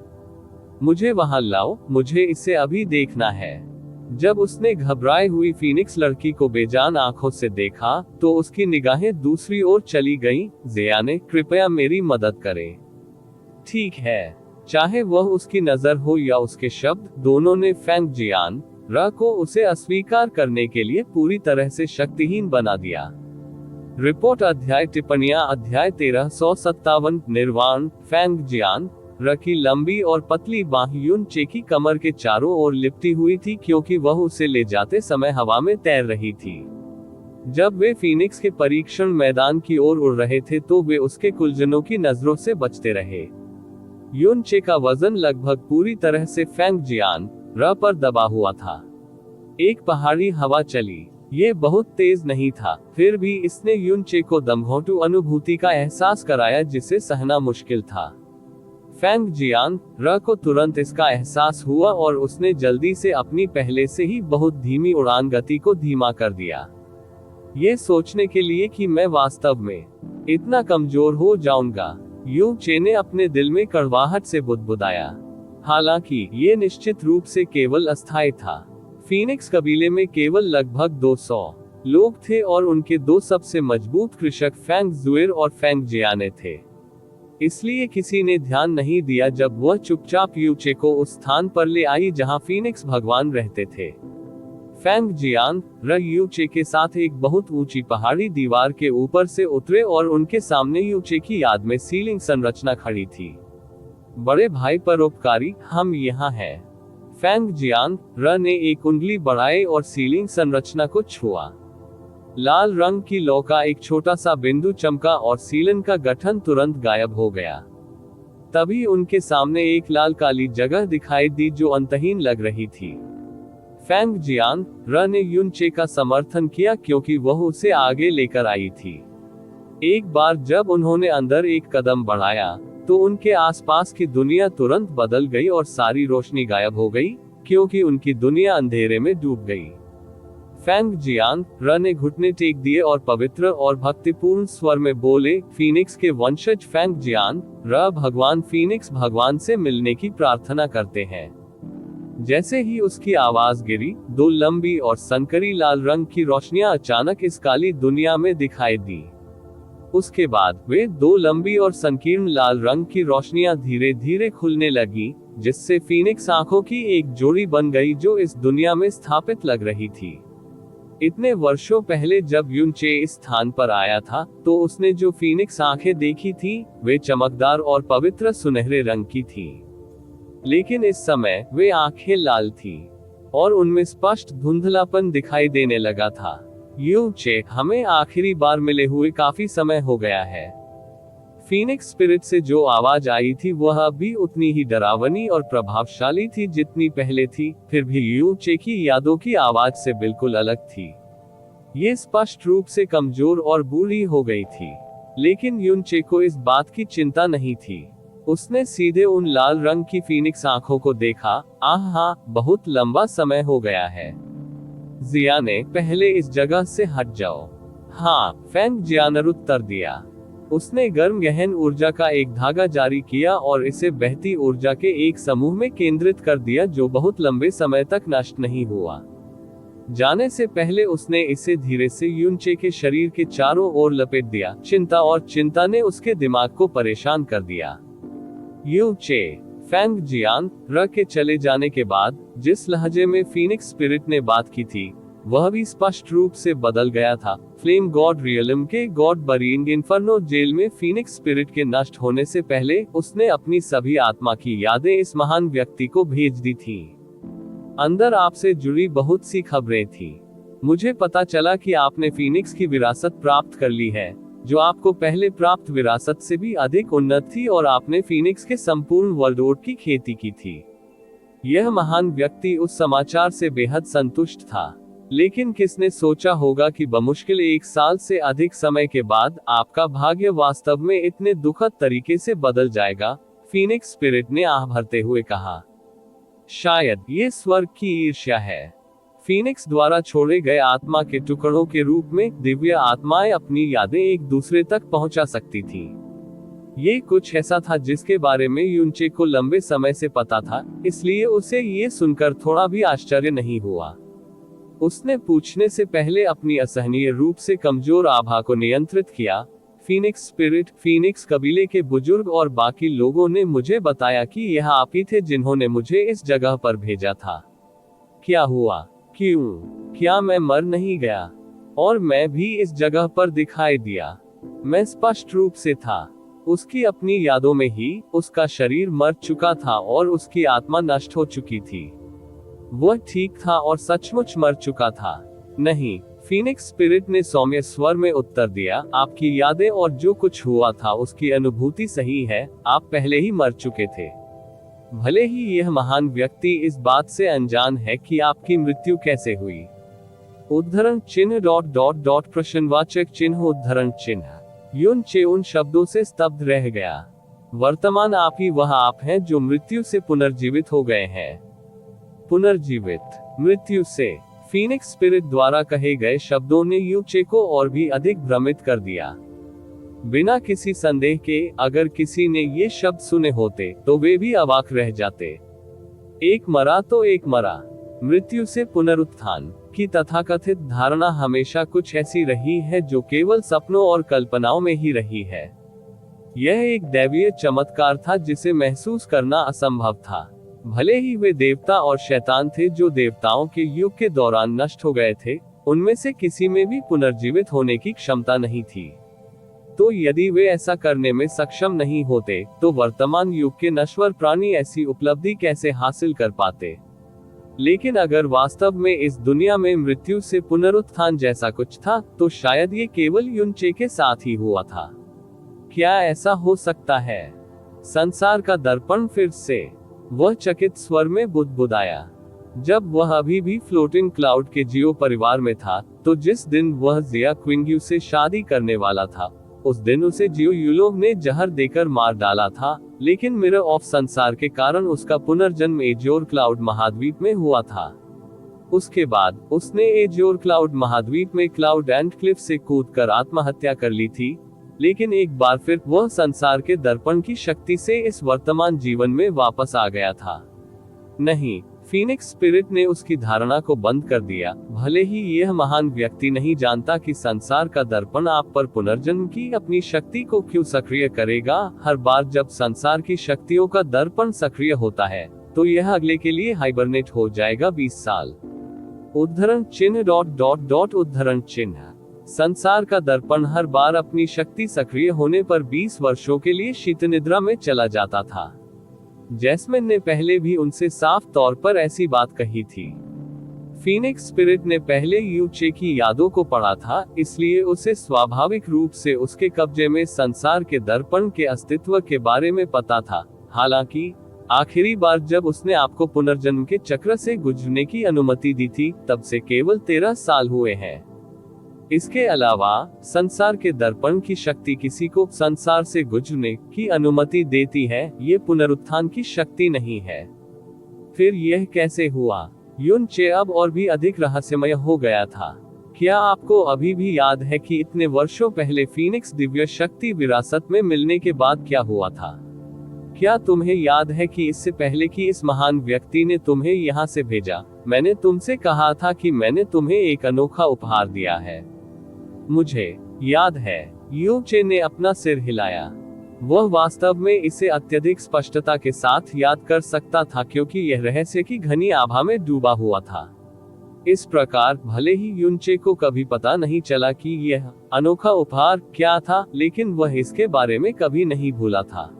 Speaker 1: मुझे वहां लाओ, मुझे इसे अभी देखना है। जब उसने घबराई हुई फीनिक्स लड़की को बेजान आंखों से देखा, तो उसकी निगाहें दूसरी ओर चली गईं। जियाने, कृपया मेरी मदद करें। ठीक है, चाहे वह उसकी नजर हो या उसके शब्द, दोनों ने फैंग जियान र को उसे अस्वीकार करने के लिए पूरी तरह से शक्तिहीन बना दिया। रिपोर्ट अध्याय टिप्पणियां अध्याय 1357 निर्वाण। फैंग जियान र की लंबी और पतली बाह यून चे की कमर के चारों ओर लिपटी हुई थी, क्योंकि वह उसे ले जाते समय हवा में तैर रही थी। जब वे फीनिक्स के परीक्षण मैदान की ओर उड़ रहे थे, तो वे उसके कुलजनों की नजरों से बचते रहे। यून चे का वजन लगभग पूरी तरह से फैंग जियान र पर दबा हुआ था। एक पहाड़ी हवा चली। ये बहुत तेज नहीं था, फिर भी इसने यून चे को दमघोंटू अनुभूति का एहसास कराया जिसे सहना मुश्किल था। फैंग जियान र को तुरंत इसका एहसास हुआ और उसने जल्दी से अपनी पहले से ही बहुत धीमी उड़ान गति को धीमा कर दिया। ये सोचने के लिए कि मैं वास्तव में इतना कमजोर हो जाऊंगा, यू चे ने अपने दिल में कड़वाहट से बुदबुदाया। हालांकि ये निश्चित रूप से केवल अस्थायी था। फीनिक्स कबीले में केवल लगभग 200 लोग थे और उनके दो सबसे मजबूत कृषक फैंग जुएर और फैंग जियाने थे। इसलिए किसी ने ध्यान नहीं दिया जब वह चुपचाप यूचे को उस स्थान पर ले आई जहां फीनिक्स भगवान रहते थे। फेंग जियांग यूचे के साथ एक बहुत ऊंची पहाड़ी दीवार के ऊपर से उतरे और उनके सामने यूचे की याद में सीलिंग संरचना खड़ी थी। बड़े भाई परोपकारी, हम यहाँ हैं। फेंग जियांग ने एक उंगली बढ़ाई और सीलिंग संरचना को छुआ। लाल रंग की लौ का एक छोटा सा बिंदु चमका और सीलन का गठन तुरंत गायब हो गया। तभी उनके सामने एक लाल काली जगह दिखाई दी जो अंतहीन लग रही थी। फेंग जियांग ने यूनचे का समर्थन किया क्योंकि वह उसे आगे लेकर आई थी। एक बार जब उन्होंने अंदर एक कदम बढ़ाया तो उनके आसपास की दुनिया तुरंत बदल गई और सारी रोशनी गायब हो गई, क्योंकि उनकी दुनिया अंधेरे में डूब गई। फेंग जियांग ने घुटने टेक दिए और पवित्र और भक्तिपूर्ण स्वर में बोले, फीनिक्स के वंशज फेंग जियांग भगवान फीनिक्स भगवान से मिलने की प्रार्थना करते हैं। जैसे ही उसकी आवाज गिरी, दो लंबी और संकरी लाल रंग की रोशनियां अचानक इस काली दुनिया में दिखाई दी। उसके बाद वे दो लंबी और संकीर्ण लाल रंग की रोशनियां धीरे धीरे खुलने लगी, जिससे फीनिक्स आंखों की एक जोड़ी बन गई जो इस दुनिया में स्थापित लग रही थी। इतने वर्षों पहले जब यूनचे इस स्थान पर आया था तो उसने जो फीनिक्स आंखें देखी थी वे चमकदार और पवित्र सुनहरे रंग की थी। लेकिन इस समय वे आंखें लाल थी और उनमें स्पष्ट धुंधलापन दिखाई देने लगा था। यूचे, हमें आखिरी बार मिले हुए काफी समय हो गया है। फीनिक्स स्पिरिट से जो आवाज आई थी वह भी उतनी ही डरावनी और प्रभावशाली थी जितनी पहले थी, फिर भी यूचे की यादों की आवाज से बिल्कुल अलग थी। ये स्पष्ट रूप से कमजोर और बूढ़ी हो गई थी। लेकिन यूचे को इस बात की चिंता नहीं थी। उसने सीधे उन लाल रंग की फीनिक्स आंखों को देखा। आहा, बहुत लंबा समय हो गया है। जियाने, पहले इस जगह से हट जाओ। हाँ, फेंग जियानर उत्तर दिया। उसने गर्म गहन ऊर्जा का एक धागा जारी किया और इसे बहती ऊर्जा के एक समूह में केंद्रित कर दिया जो बहुत लंबे समय तक नष्ट नहीं हुआ। जाने से पहले उसने इसे धीरे से यूनचे के शरीर के चारों ओर लपेट दिया। चिंता ने उसके दिमाग को परेशान कर दिया। यूचे, फेंग जियांग के चले जाने के बाद जिस लहजे में फीनिक्स स्पिरिट ने बात की थी वह भी स्पष्ट रूप से बदल गया था। फ्लेम गॉड रियलम के गॉड बरीइंग इन्फर्नो जेल में फीनिक्स स्पिरिट के नष्ट होने से पहले उसने अपनी सभी आत्मा की यादें इस महान व्यक्ति को भेज दी थी। अंदर आपसे जुड़ी बहुत सी खबरें थी। मुझे पता चला कि आपने फीनिक्स की विरासत प्राप्त कर ली है, जो आपको पहले प्राप्त विरासत से भी अधिक उन्नत थी, और आपने फीनिक्स के संपूर्ण वर्ल्ड ओट की खेती की थी। यह महान व्यक्ति उस समाचार से बेहद संतुष्ट था। लेकिन किसने सोचा होगा कि बमुश्किल 1 साल से अधिक समय के बाद आपका भाग्य वास्तव में इतने दुखद तरीके से बदल जाएगा, फीनिक्स स्पिरिट ने आह भरते हुए कहा। शायद ये स्वर्ग की ईर्ष्या है। फीनिक्स द्वारा छोड़े गए आत्मा के टुकड़ों के रूप में दिव्य आत्माएं अपनी यादें एक दूसरे तक पहुंचा सकती थीं। ये कुछ ऐसा था जिसके बारे में यूनचे को लंबे समय से पता था, इसलिए उसे ये सुनकर थोड़ा भी आश्चर्य नहीं हुआ। उसने पूछने से पहले अपनी असहनीय रूप से कमजोर आभा को नियंत्रित किया। फीनिक्स स्पिरिट, फीनिक्स कबीले के बुजुर्ग और बाकी लोगों ने मुझे बताया कि यह आप ही थे जिन्होंने मुझे इस जगह पर भेजा था। क्या हुआ? क्यों? क्या मैं मर नहीं गया? और मैं भी इस जगह पर दिखाई दिया। मैं स्पष्ट रूप से था। उसकी अपनी यादों में ही उसका शरीर मर चुका था और उसकी आत्मा नष्ट हो चुकी थी। वह ठीक था और सचमुच मर चुका था। नहीं, फीनिक्स स्पिरिट ने सौम्य स्वर में उत्तर दिया, आपकी यादें और जो कुछ हुआ था उसकी अनुभूति सही है, आप पहले ही मर चुके थे। भले ही यह महान व्यक्ति इस बात से अनजान है कि आपकी मृत्यु कैसे हुई। उद्धरण चिन्ह ... प्रश्नवाचक चिन्ह उद्धरण चिन्ह। यूनचे उन शब्दों से स्तब्ध रह गया। वर्तमान आप ही वह आप हैं जो मृत्यु से पुनर्जीवित हो गए हैं। पुनर्जीवित, मृत्यु से। फीनिक्स स्पिरिट द्वारा कहे गए शब्दों ने यूचे को और भी अधिक भ्रमित कर दिया। बिना किसी संदेह के अगर किसी ने ये शब्द सुने होते तो वे भी अवाक रह जाते। एक मरा तो एक मरा। मृत्यु से पुनरुत्थान की तथाकथित धारणा हमेशा कुछ ऐसी रही है जो केवल सपनों और कल्पनाओं में ही रही है। यह एक दैवीय चमत्कार था जिसे महसूस करना असंभव था। भले ही वे देवता और शैतान थे जो देवताओं के युग के दौरान नष्ट हो गए थे, उनमें से किसी में भी पुनर्जीवित होने की क्षमता नहीं थी। तो यदि वे ऐसा करने में सक्षम नहीं होते, तो वर्तमान युग के नश्वर प्राणी ऐसी उपलब्धि कैसे हासिल कर पाते? लेकिन अगर वास्तव में इस दुनिया में मृत्यु से पुनरुत्थान जैसा कुछ था, तो शायद ये केवल युनचे के साथ ही हुआ था। क्या ऐसा हो सकता है? संसार का दर्पण फिर से। वह चकित स्वर में बुदबुदाया। जब वह अभी भी फ्लोटिंग क्लाउड के जियो परिवार में था, तो जिस दिन वह जिया क्विंग्यू से शादी करने वाला था, उस दिन उसे जियो यूलोग ने जहर देकर मार डाला था, लेकिन मिरर ऑफ संसार के कारण उसका पुनर्जन्म एज्योर क्लाउड महाद्वीप में हुआ था। उसके बाद उसने एज्योर क्लाउड महाद्वीप में क्लाउड एंड क्लिफ से कूदकर आत्महत्या कर ली थी, लेकिन एक बार फिर वह संसार के दर्पण की शक्ति से इस वर्तमान जीवन में वापस आ गया था। नहीं, फीनिक्स स्पिरिट ने उसकी धारणा को बंद कर दिया। भले ही यह महान व्यक्ति नहीं जानता कि संसार का दर्पण आप पर पुनर्जन्म की अपनी शक्ति को क्यों सक्रिय करेगा। हर बार जब संसार की शक्तियों का दर्पण सक्रिय होता है, तो यह अगले के लिए हाइबरनेट हो जाएगा 20 साल। उद्धरण चिन्ह उद्धरण चिन्ह। संसार का दर्पण हर बार अपनी शक्ति सक्रिय होने पर 20 वर्षों के लिए शीतनिद्रा में चला जाता था। जैस्मिन ने पहले भी उनसे साफ तौर पर ऐसी बात कही थी। फीनिक्स स्पिरिट ने पहले यूचे की यादों को पढ़ा था, इसलिए उसे स्वाभाविक रूप से उसके कब्जे में संसार के दर्पण के अस्तित्व के बारे में पता था। हालांकि आखिरी बार जब उसने आपको पुनर्जन्म के चक्र से गुजरने की अनुमति दी थी, तब से केवल 13 साल हुए हैं। इसके अलावा संसार के दर्पण की शक्ति किसी को संसार से गुजरने की अनुमति देती है, ये पुनरुत्थान की शक्ति नहीं है। फिर यह कैसे हुआ? युनचे अब और भी अधिक रहस्यमय हो गया था। क्या आपको अभी भी याद है कि इतने वर्षों पहले फीनिक्स दिव्य शक्ति विरासत में मिलने के बाद क्या हुआ था? क्या तुम्हें याद है कि इससे पहले कि इस महान व्यक्ति ने तुम्हें यहाँ से भेजा, मैंने तुमसे कहा था कि मैंने तुम्हें एक अनोखा उपहार दिया है? मुझे याद है। यूचे ने अपना सिर हिलाया। वह वास्तव में इसे अत्यधिक स्पष्टता के साथ याद कर सकता था, क्योंकि यह रहस्य की घनी आभा में डूबा हुआ था। इस प्रकार भले ही युनचे को कभी पता नहीं चला कि यह अनोखा उपहार क्या था, लेकिन वह इसके बारे में कभी नहीं भूला था।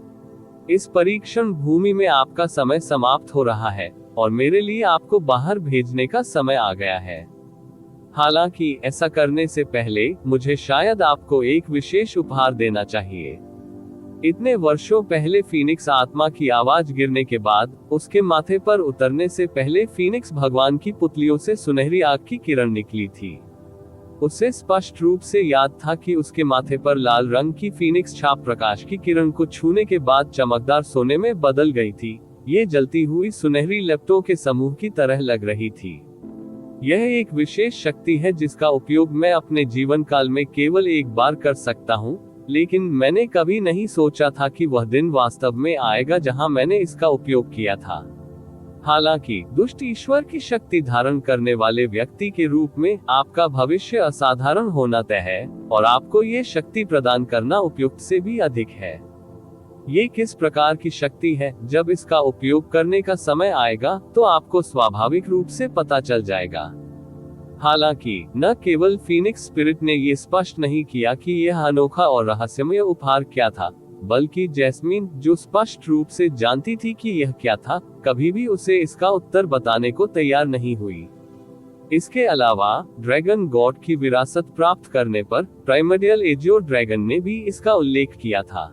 Speaker 1: इस परीक्षण भूमि में आपका समय समाप्त हो रहा है और मेरे लिए आपको बाहर भेजने का समय आ गया है। हालांकि ऐसा करने से पहले मुझे शायद आपको एक विशेष उपहार देना चाहिए। इतने वर्षों पहले फीनिक्स आत्मा की आवाज गिरने के बाद उसके माथे पर उतरने से पहले फीनिक्स भगवान की पुतलियों से सुनहरी आग की किरण निकली थी। उसे स्पष्ट रूप से याद था कि उसके माथे पर लाल रंग की फीनिक्स छाप प्रकाश की किरण को छूने के बाद चमकदार सोने में बदल गई थी। ये जलती हुई सुनहरी लपटों के समूह की तरह लग रही थी। यह एक विशेष शक्ति है जिसका उपयोग मैं अपने जीवन काल में केवल एक बार कर सकता हूँ, लेकिन मैंने कभी नहीं सोचा था कि वह दिन वास्तव में आएगा जहां मैंने इसका उपयोग किया था। हालांकि दुष्ट ईश्वर की शक्ति धारण करने वाले व्यक्ति के रूप में आपका भविष्य असाधारण होना तय है, और आपको ये शक्ति प्रदान करना उपयुक्त से भी अधिक है। ये किस प्रकार की शक्ति है, जब इसका उपयोग करने का समय आएगा तो आपको स्वाभाविक रूप से पता चल जाएगा। हालांकि न केवल फीनिक्स स्पिरिट ने ये स्पष्ट नहीं किया कि यह अनोखा और रहस्यमय उपहार क्या था, बल्कि जैस्मीन, जो स्पष्ट रूप से जानती थी कि यह क्या था, कभी भी उसे इसका उत्तर बताने को तैयार नहीं हुई। इसके अलावा ड्रैगन गॉड की विरासत प्राप्त करने पर प्राइमर्डियल एजियोर ड्रैगन ने भी इसका उल्लेख किया था।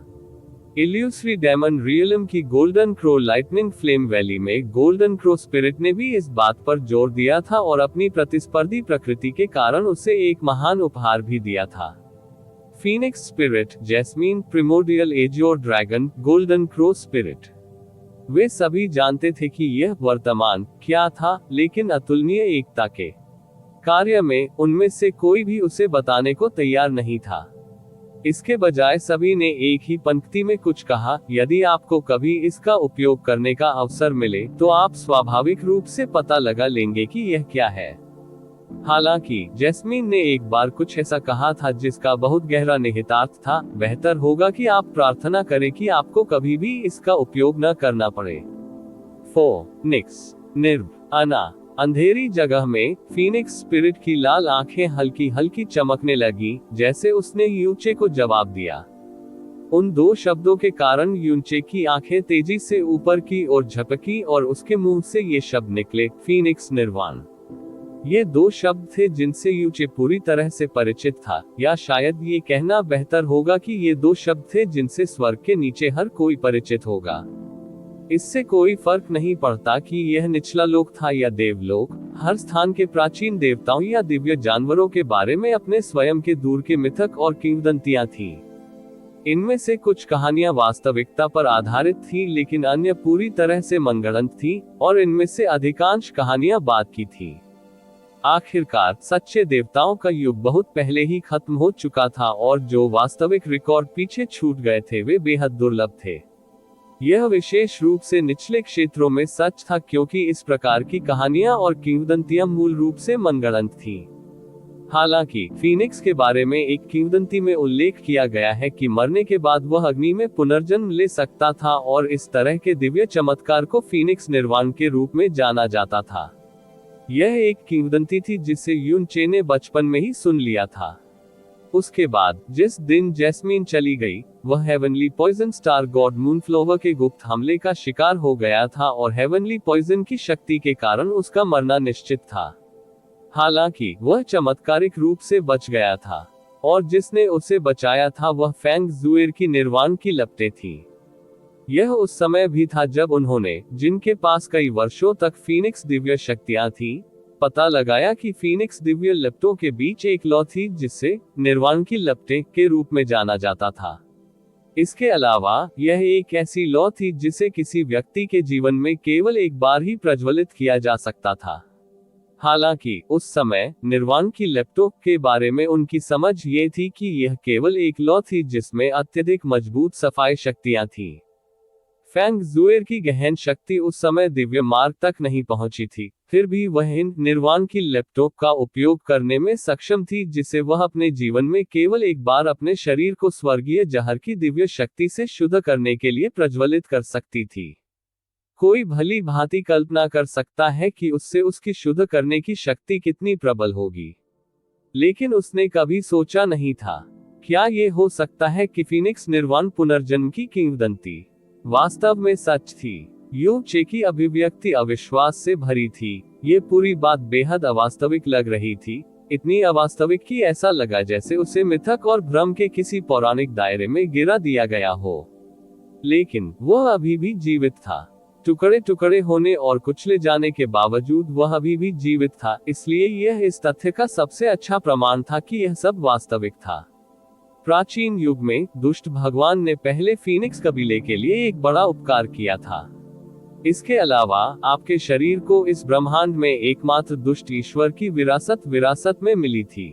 Speaker 1: इल्यूसरी डेमन रियलम की golden crow lightning flame valley में गोल्डन क्रो स्पिरिट ने भी इस बात पर जोर दिया था और अपनी प्रतिस्पर्धी प्रकृति के कारण उसे एक महान उपहार भी दिया था। Phoenix spirit, jasmine, प्रिमोर्डियल एजियोर dragon, golden crow spirit, वे सभी जानते थे कि यह वर्तमान क्या था, लेकिन अतुलनीय एकता के कार्य में उनमें से कोई भी उसे बताने को तैयार नहीं था। इसके बजाय सभी ने एक ही पंक्ति में कुछ कहा, यदि आपको कभी इसका उपयोग करने का अवसर मिले तो आप स्वाभाविक रूप से पता लगा लेंगे कि यह क्या है। हालांकि जैस्मीन ने एक बार कुछ ऐसा कहा था जिसका बहुत गहरा निहितार्थ था, बेहतर होगा कि आप प्रार्थना करें कि आपको कभी भी इसका उपयोग न करना पड़े। फोनिक्स निर्वाणा। अंधेरी जगह में फीनिक्स स्पिरिट की लाल आंखें हल्की हल्की चमकने लगी, जैसे उसने यूचे को जवाब दिया। उन दो शब्दों के कारण यूचे की आंखें तेजी से ऊपर की ओर झपकी और उसके मुंह से ये शब्द निकले, फीनिक्स निर्वाण। ये दो शब्द थे जिनसे यूचे पूरी तरह से परिचित था, या शायद ये कहना बेहतर होगा कि ये दो शब्द थे जिनसे स्वर्ग के नीचे हर कोई परिचित होगा। इससे कोई फर्क नहीं पड़ता कि यह निचला लोक था या देवलोक, हर स्थान के प्राचीन देवताओं या दिव्य जानवरों के बारे में अपने स्वयं के दूर के मिथक और किंवदंतियां थीं। इनमें से कुछ कहानियां वास्तविकता पर आधारित थीं, लेकिन अन्य पूरी तरह से मनगढ़ंत थीं, और इनमें से अधिकांश कहानियां बाद की थीं। आखिरकार सच्चे देवताओं का युग बहुत पहले ही खत्म हो चुका था, और जो वास्तविक रिकॉर्ड पीछे छूट गए थे वे बेहद दुर्लभ थे। यह विशेष रूप से निचले क्षेत्रों में सच था, क्योंकि इस प्रकार की कहानियां और किंवदंतियां मूल रूप से मनगढ़ंत थीं। हालांकि फीनिक्स के बारे में एक किंवदंती में उल्लेख किया गया है कि मरने के बाद वह अग्नि में पुनर्जन्म ले सकता था, और इस तरह के दिव्य चमत्कार को फीनिक्स निर्वाण के रूप में जाना जाता था। यह एक किंवदंती थी जिसे यूचे ने बचपन में ही सुन लिया था। उसके बाद जिस दिन जैस्मीन चली गई, वह हेवनली पॉइजन स्टार गॉड मूनफ्लोवर के गुप्त हमले का शिकार हो गया था, और हेवनली पॉइजन की शक्ति के कारण उसका मरना निश्चित था। हालांकि वह चमत्कारिक रूप से बच गया था, और जिसने उसे बचाया था वह फैंग जुएर की निर्वाण की लपटें थीं। यह उस समय भी था जब उन्होंने, जिनके पास कई वर्षों तक फीनिक्स दिव्य शक्तियां थीं, पता लगाया कि फीनिक्स दिव्य लपटों के बीच एक लौ थी जिसे निर्वाण की लपटें के रूप में जाना जाता था। इसके अलावा यह एक ऐसी लौ थी जिसे किसी व्यक्ति के जीवन में केवल एक बार ही प्रज्वलित किया जा सकता था। हालांकि उस समय निर्वाण की लपटों के बारे में उनकी समझ ये थी कि यह केवल एक लौ थी जिसमें अत्यधिक मजबूत सफाई शक्तियां थीं। फैंग जुएर की गहन शक्ति उस समय दिव्य मार्ग तक नहीं पहुंची थी, फिर भी वह इन निर्वाण की लपटों का उपयोग करने में सक्षम थी, जिसे वह अपने जीवन में केवल एक बार अपने शरीर को स्वर्गीय जहर की दिव्य शक्ति से शुद्ध करने के लिए प्रज्वलित कर सकती थी। कोई भली भांति कल्पना कर सकता है कि उससे उसकी शुद्ध करने की शक्ति कितनी प्रबल होगी, लेकिन उसने कभी सोचा नहीं था। क्या ये हो सकता है कि फीनिक्स निर्वाण पुनर्जन्म की किंवदंती वास्तव में सच थी? यूचे की अभिव्यक्ति अविश्वास से भरी थी। ये पूरी बात बेहद अवास्तविक लग रही थी, इतनी अवास्तविक कि ऐसा लगा जैसे उसे मिथक और भ्रम के किसी पौराणिक दायरे में गिरा दिया गया हो। लेकिन वह अभी भी जीवित था। टुकड़े टुकड़े होने और कुचले जाने के बावजूद वह अभी भी जीवित था, इसलिए यह इस तथ्य का सबसे अच्छा प्रमाण था कि यह सब वास्तविक था। प्राचीन युग में दुष्ट भगवान ने पहले फीनिक्स कबीले के लिए एक बड़ा उपकार किया था। इसके अलावा आपके शरीर को इस ब्रह्मांड में एकमात्र दुष्ट ईश्वर की विरासत में मिली थी।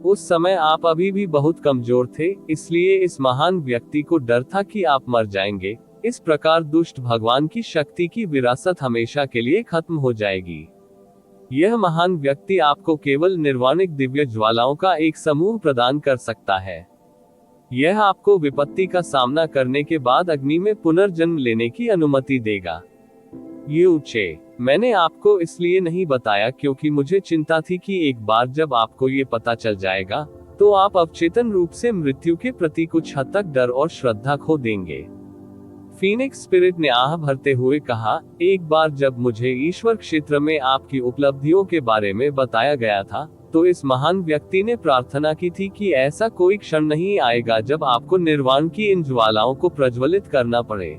Speaker 1: उस समय आप अभी भी बहुत कमजोर थे, इसलिए इस महान व्यक्ति को डर था कि आप मर जाएंगे। इस प्रकार दुष्ट भगवान की शक्ति की विरासत हमेशा के लिए खत्म हो जाएगी। यह महान व्यक्ति आपको केवल निर्वाणिक दिव्य ज्वालाओं का एक समूह प्रदान कर सकता है। यह आपको विपत्ति का सामना करने के बाद अग्नि में पुनर्जन्म लेने की अनुमति देगा। यूचे, मैंने आपको इसलिए नहीं बताया क्योंकि मुझे चिंता थी कि एक बार जब आपको ये पता चल जाएगा, तो आप अवचेतन रूप से मृत्यु के प्रति कुछ हद तक डर और श्रद्धा खो देंगे। फीनिक्स स्पिरिट ने आह भरते हुए कहा, एक बार जब मुझे ईश्वर क्षेत्र में आपकी उपलब्धियों के बारे में बताया गया था, तो इस महान व्यक्ति ने प्रार्थना की थी कि ऐसा कोई क्षण नहीं आएगा जब आपको निर्वाण की इन ज्वालाओं को प्रज्वलित करना पड़े।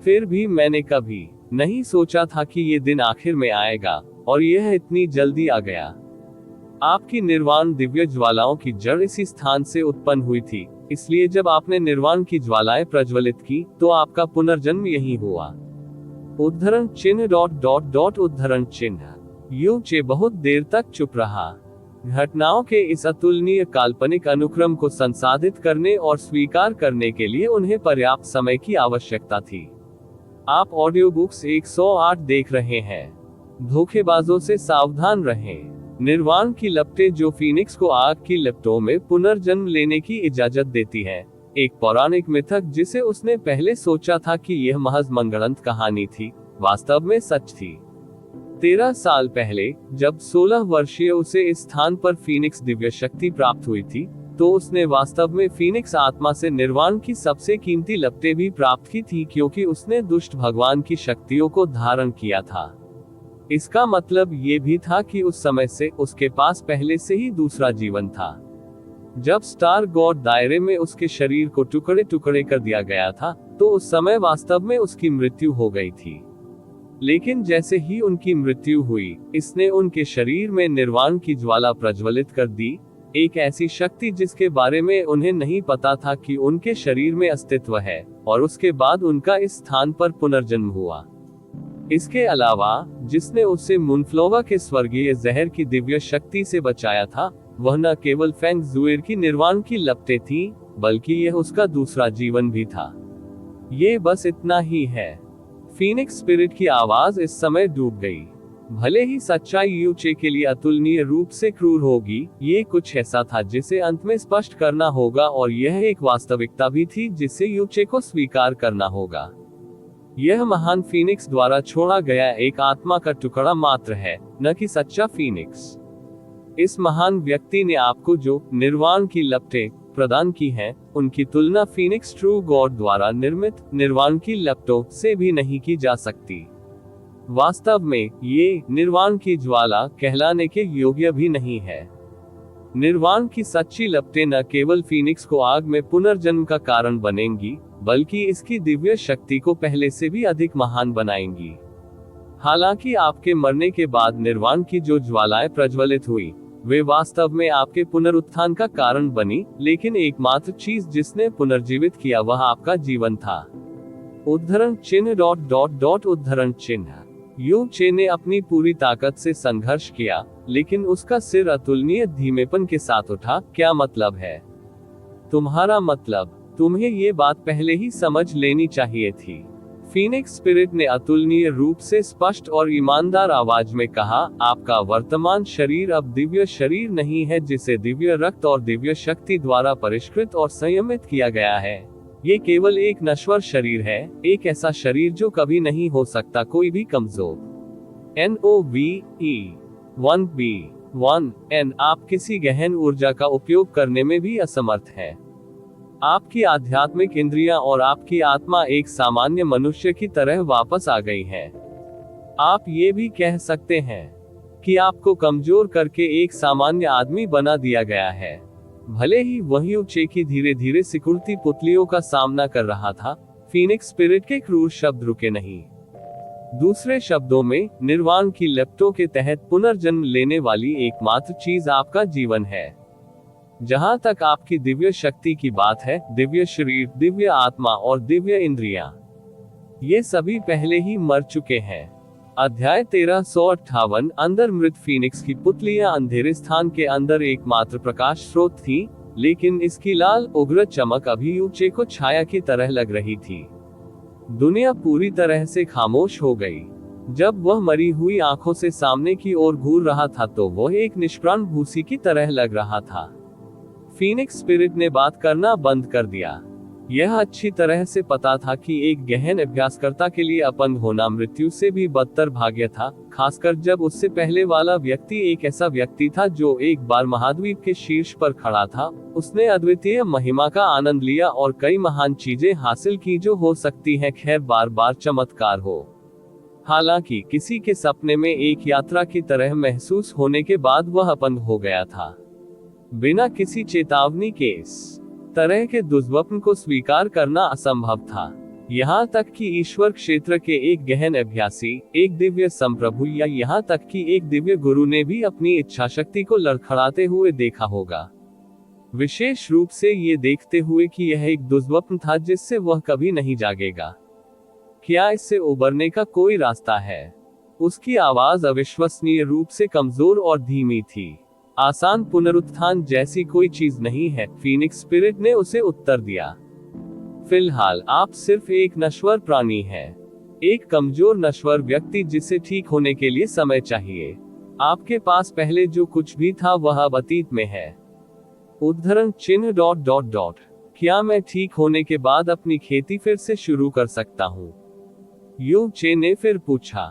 Speaker 1: फिर भी मैंने कभी नहीं सोचा था कि ये दिन आखिर में आएगा, और यह इतनी जल्दी आ गया। आपकी निर्वाण दिव्य ज्वालाओं की जड़ इसी स्थान से उत्पन्न हुई थी, इसलिए जब आपने निर्वाण की ज्वालाएं प्रज्वलित की, तो आपका पुनर्जन्म यही हुआ। उद्धरण चिन्ह ... उद्धरण चिन्ह। यूचे बहुत देर तक चुप रहा। घटनाओं के इस अतुलनीय काल्पनिक अनुक्रम को संसाधित करने और स्वीकार करने के लिए उन्हें पर्याप्त समय की आवश्यकता थी। आप ऑडियो बुक्स 108 देख रहे हैं। धोखेबाजों से सावधान रहें। निर्वाण की लपटें जो फीनिक्स को आग की लपटों में पुनर्जन्म लेने की इजाजत देती है। एक पौराणिक मिथक जिसे उसने पहले सोचा था कि यह महज मनगढ़ंत कहानी थी, वास्तव में सच थी। 13 साल पहले जब 16 वर्षीय उसे इस स्थान पर फीनिक्स दिव्य शक्ति प्राप्त हुई थी, तो उसने वास्तव में फीनिक्स आत्मा से निर्वाण की सबसे कीमती लपटें भी प्राप्त की थी, क्योंकि उसने दुष्ट भगवान की शक्तियों को धारण किया था। इसका मतलब ये भी था कि उस समय से उसके पास पहले से ही दूसरा जीवन था। जब स्टार गॉड दायरे में उसके शरीर को टुकड़े टुकड़े कर दिया गया था, तो उस समय वास्तव में उसकी मृत्यु हो गई थी। लेकिन जैसे ही उनकी मृत्यु हुई, इसने उनके शरीर में निर्वाण की ज्वाला प्रज्वलित कर दी, एक ऐसी शक्ति जिसके बारे में उन्हें नहीं पता था कि उनके शरीर में अस्तित्व है, और उसके बाद उनका इस स्थान पर पुनर्जन्म हुआ। इसके अलावा जिसने उसे मुनफ्लोवा के स्वर्गीय जहर की दिव्य शक्ति से बचाया था, वह न केवल फेंग जुएर की निर्वाण की लपटें थी, बल्कि यह उसका दूसरा जीवन भी था। ये बस इतना ही है। फीनिक्स स्पिरिट की आवाज इस समय डूब गई। भले ही सच्चाई यूचे के लिए अतुलनीय रूप से क्रूर होगी, ये कुछ ऐसा था जिसे अंत में स्पष्ट करना होगा, और यह एक वास्तविकता भी थी जिसे यूचे को स्वीकार करना होगा। यह महान फीनिक्स द्वारा छोड़ा गया एक आत्मा का टुकड़ा मात्र है, न कि सच्चा फीनिक्स। इस महान व्यक्ति ने आपको जो निर्वाण की लपटें प्रदान की हैं, उनकी तुलना फीनिक्स ट्रू गॉड द्वारा निर्मित निर्वाण की लपटों से भी नहीं की जा सकती। वास्तव में ये निर्वाण की ज्वाला कहलाने के योग्य भी नहीं है। निर्वाण की सच्ची लपटें न केवल फीनिक्स को आग में पुनर्जन्म का कारण बनेंगी, बल्कि इसकी दिव्य शक्ति को पहले से भी अधिक महान बनाएंगी। हालांकि आपके मरने के बाद निर्वाण की जो ज्वालाएं प्रज्वलित हुई, वे वास्तव में आपके पुनरुत्थान का कारण बनी, लेकिन एकमात्र चीज जिसने पुनर्जीवित किया वह आपका जीवन था। उद्धरण चिन्ह उद्धरण चिन्ह। यू चे ने अपनी पूरी ताकत से संघर्ष किया, लेकिन उसका सिर अतुलनीय धीमेपन के साथ उठा। क्या मतलब है? तुम्हारा मतलब? तुम्हें ये बात पहले ही समझ लेनी चाहिए थी। फीनिक्स स्पिरिट ने अतुलनीय रूप से स्पष्ट और ईमानदार आवाज में कहा, आपका वर्तमान शरीर अब दिव्य शरीर नहीं है जिसे दिव्य रक्त और दिव्य शक्ति द्वारा परिष्कृत और संयमित किया गया है। ये केवल एक नश्वर शरीर है, एक ऐसा शरीर जो कभी नहीं हो सकता कोई भी कमजोर। NOVE1B1N आप किसी गहन ऊर्जा का उपयोग करने में भी असमर्थ हैं। आपकी आध्यात्मिक इंद्रियां और आपकी आत्मा एक सामान्य मनुष्य की तरह वापस आ गई है। आप ये भी कह सकते हैं कि आपको कमजोर करके एक सामान्य आदमी बना दिया गया है। भले ही वही यूचे की धीरे धीरे सिकुड़ती पुतलियों का सामना कर रहा था, फीनिक्स स्पिरिट के क्रूर शब्द रुके नहीं। दूसरे शब्दों में, निर्वाण की लपटों के तहत पुनर्जन्म लेने वाली एकमात्र चीज आपका जीवन है। जहां तक आपकी दिव्य शक्ति की बात है, दिव्य शरीर, दिव्य आत्मा और दिव्य इंद्रियां, ये सभी पहले ही मर चुके हैं। अध्याय 1358 अंदर मृत फीनिक्स की पुतलियां अंधेरे स्थान के अंदर एकमात्र प्रकाश स्रोत थी, लेकिन इसकी लाल उग्र चमक अभी यूचे को छाया की तरह लग रही थी। दुनिया पूरी तरह से खामोश हो गई। जब वह मरी हुई आंखों से सामने की ओर घूर रहा था तो वह एक निष्प्राण भूसी की तरह लग रहा था। फीनिक्स स्पिरिट ने बात करना बंद कर दिया। यह अच्छी तरह से पता था कि एक गहन अभ्यासकर्ता के लिए अपंग होना मृत्यु से भी बदतर भाग्य था, खासकर जब उससे पहले वाला व्यक्ति एक ऐसा व्यक्ति था जो एक बार महाद्वीप के शीर्ष पर खड़ा था। उसने अद्वितीय महिमा का आनंद लिया और कई महान चीजें हासिल की जो हो सकती हैं, खैर बार बार चमत्कार हो। हालांकि किसी के सपने में एक यात्रा की तरह महसूस होने के बाद वह अपंग हो गया था। बिना किसी चेतावनी के इस तरह के दुष्स्वप्न को स्वीकार करना असंभव था। यहाँ तक कि ईश्वर क्षेत्र के एक गहन अभ्यासी, एक दिव्य संप्रभु या यहाँ तक कि एक दिव्य गुरु ने भी अपनी इच्छा शक्ति को लड़खड़ाते हुए देखा होगा। विशेष रूप से ये देखते हुए कि यह एक दुष्स्वप्न था जिससे वह कभी नहीं जागेगा। क्या इससे उबरने का कोई रास्ता है? उसकी आवाज अविश्वसनीय रूप से कमजोर और धीमी थी। आसान पुनरुत्थान जैसी कोई चीज नहीं है, फीनिक्स स्पिरिट ने उसे उत्तर दिया। फिलहाल आप सिर्फ एक नश्वर प्राणी हैं, एक कमजोर नश्वर व्यक्ति जिसे ठीक होने के लिए समय चाहिए। आपके पास पहले जो कुछ भी था वह अब अतीत में है। उद्धरण चिन्ह डॉट डॉट डॉट। क्या मैं ठीक होने के बाद अपनी खेती फिर से शुरू कर सकता हूँ? यू चे ने फिर पूछा।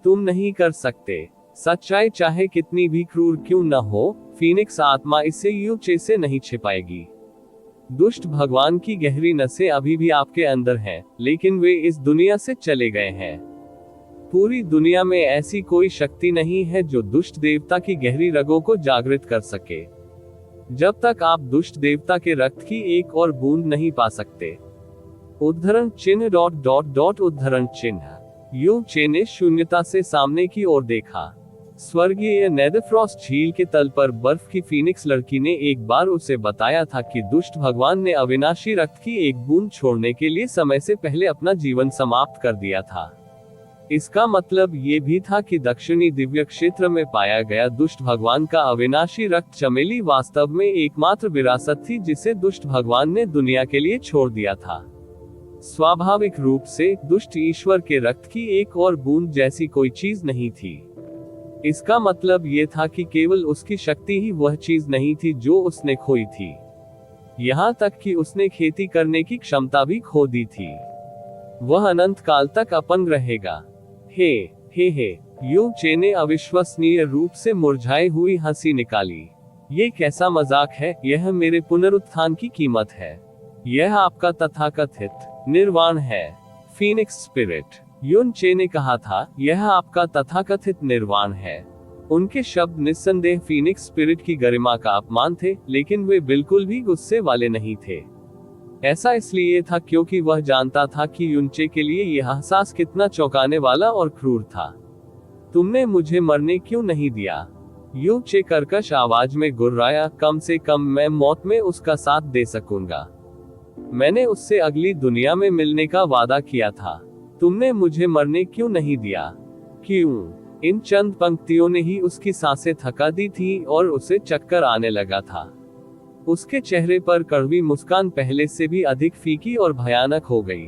Speaker 1: तुम नहीं कर सकते। सच्चाई चाहे कितनी भी क्रूर क्यों न हो, फीनिक्स आत्मा इसे यू चे से नहीं छिपाएगी। दुष्ट भगवान की गहरी नसें अभी भी आपके अंदर हैं, लेकिन वे इस दुनिया से चले गए हैं। पूरी दुनिया में ऐसी कोई शक्ति नहीं है जो दुष्ट देवता की गहरी रगों को जागृत कर सके। जब तक आप दुष्ट देवता के रक्त की एक और बूंद नहीं पा सकते। उद्धरण चिन्ह डॉट डॉट डॉट। उद्धरण चिन्ह। यू चे ने शून्यता से सामने की ओर देखा। स्वर्गीय नेदरफ्रॉस्ट झील के तल पर बर्फ की फीनिक्स लड़की ने एक बार उसे बताया था कि दुष्ट भगवान ने अविनाशी रक्त की एक बूंद छोड़ने के लिए समय से पहले अपना जीवन समाप्त कर दिया था। इसका मतलब ये भी था कि दक्षिणी दिव्य क्षेत्र में पाया गया दुष्ट भगवान का अविनाशी रक्त चमेली वास्तव में एकमात्र विरासत थी जिसे दुष्ट भगवान ने दुनिया के लिए छोड़ दिया था। स्वाभाविक रूप से दुष्ट ईश्वर के रक्त की एक और बूंद जैसी कोई चीज नहीं थी। इसका मतलब ये था कि केवल उसकी शक्ति ही वह चीज नहीं थी जो उसने खोई थी। यहाँ तक कि उसने खेती करने की क्षमता भी खो दी थी। वह अनंत काल तक अपंग रहेगा। हे। यू चे ने अविश्वसनीय रूप से मुरझाई हुई हंसी निकाली। ये कैसा मजाक है? यह मेरे पुनरुत्थान की कीमत है। यह आपका तथाकथित निर्वाण है, फीनिक्स स्पिरिट। युन चे ने कहा था, यह आपका तथाकथित निर्वाण है। उनके शब्द निस्संदेह फीनिक्स स्पिरिट की गरिमा का अपमान थे, लेकिन वे बिल्कुल भी गुस्से वाले नहीं थे। ऐसा इसलिए था क्योंकि वह जानता था कि युनचे के लिए यह एहसास कितना चौंकाने वाला और क्रूर था। तुमने मुझे मरने क्यों नहीं दिया? युनचे कर्कश आवाज में गुर्राया। कम से कम मैं मौत में उसका साथ दे सकूंगा। मैंने उससे अगली दुनिया में मिलने का वादा किया था। तुमने मुझे मरने क्यों नहीं दिया? क्यों? इन चंद पंक्तियों ने ही उसकी सांसें थका दी थी और उसे चक्कर आने लगा था। उसके चेहरे पर कड़वी मुस्कान पहले से भी अधिक फीकी और भयानक हो गई।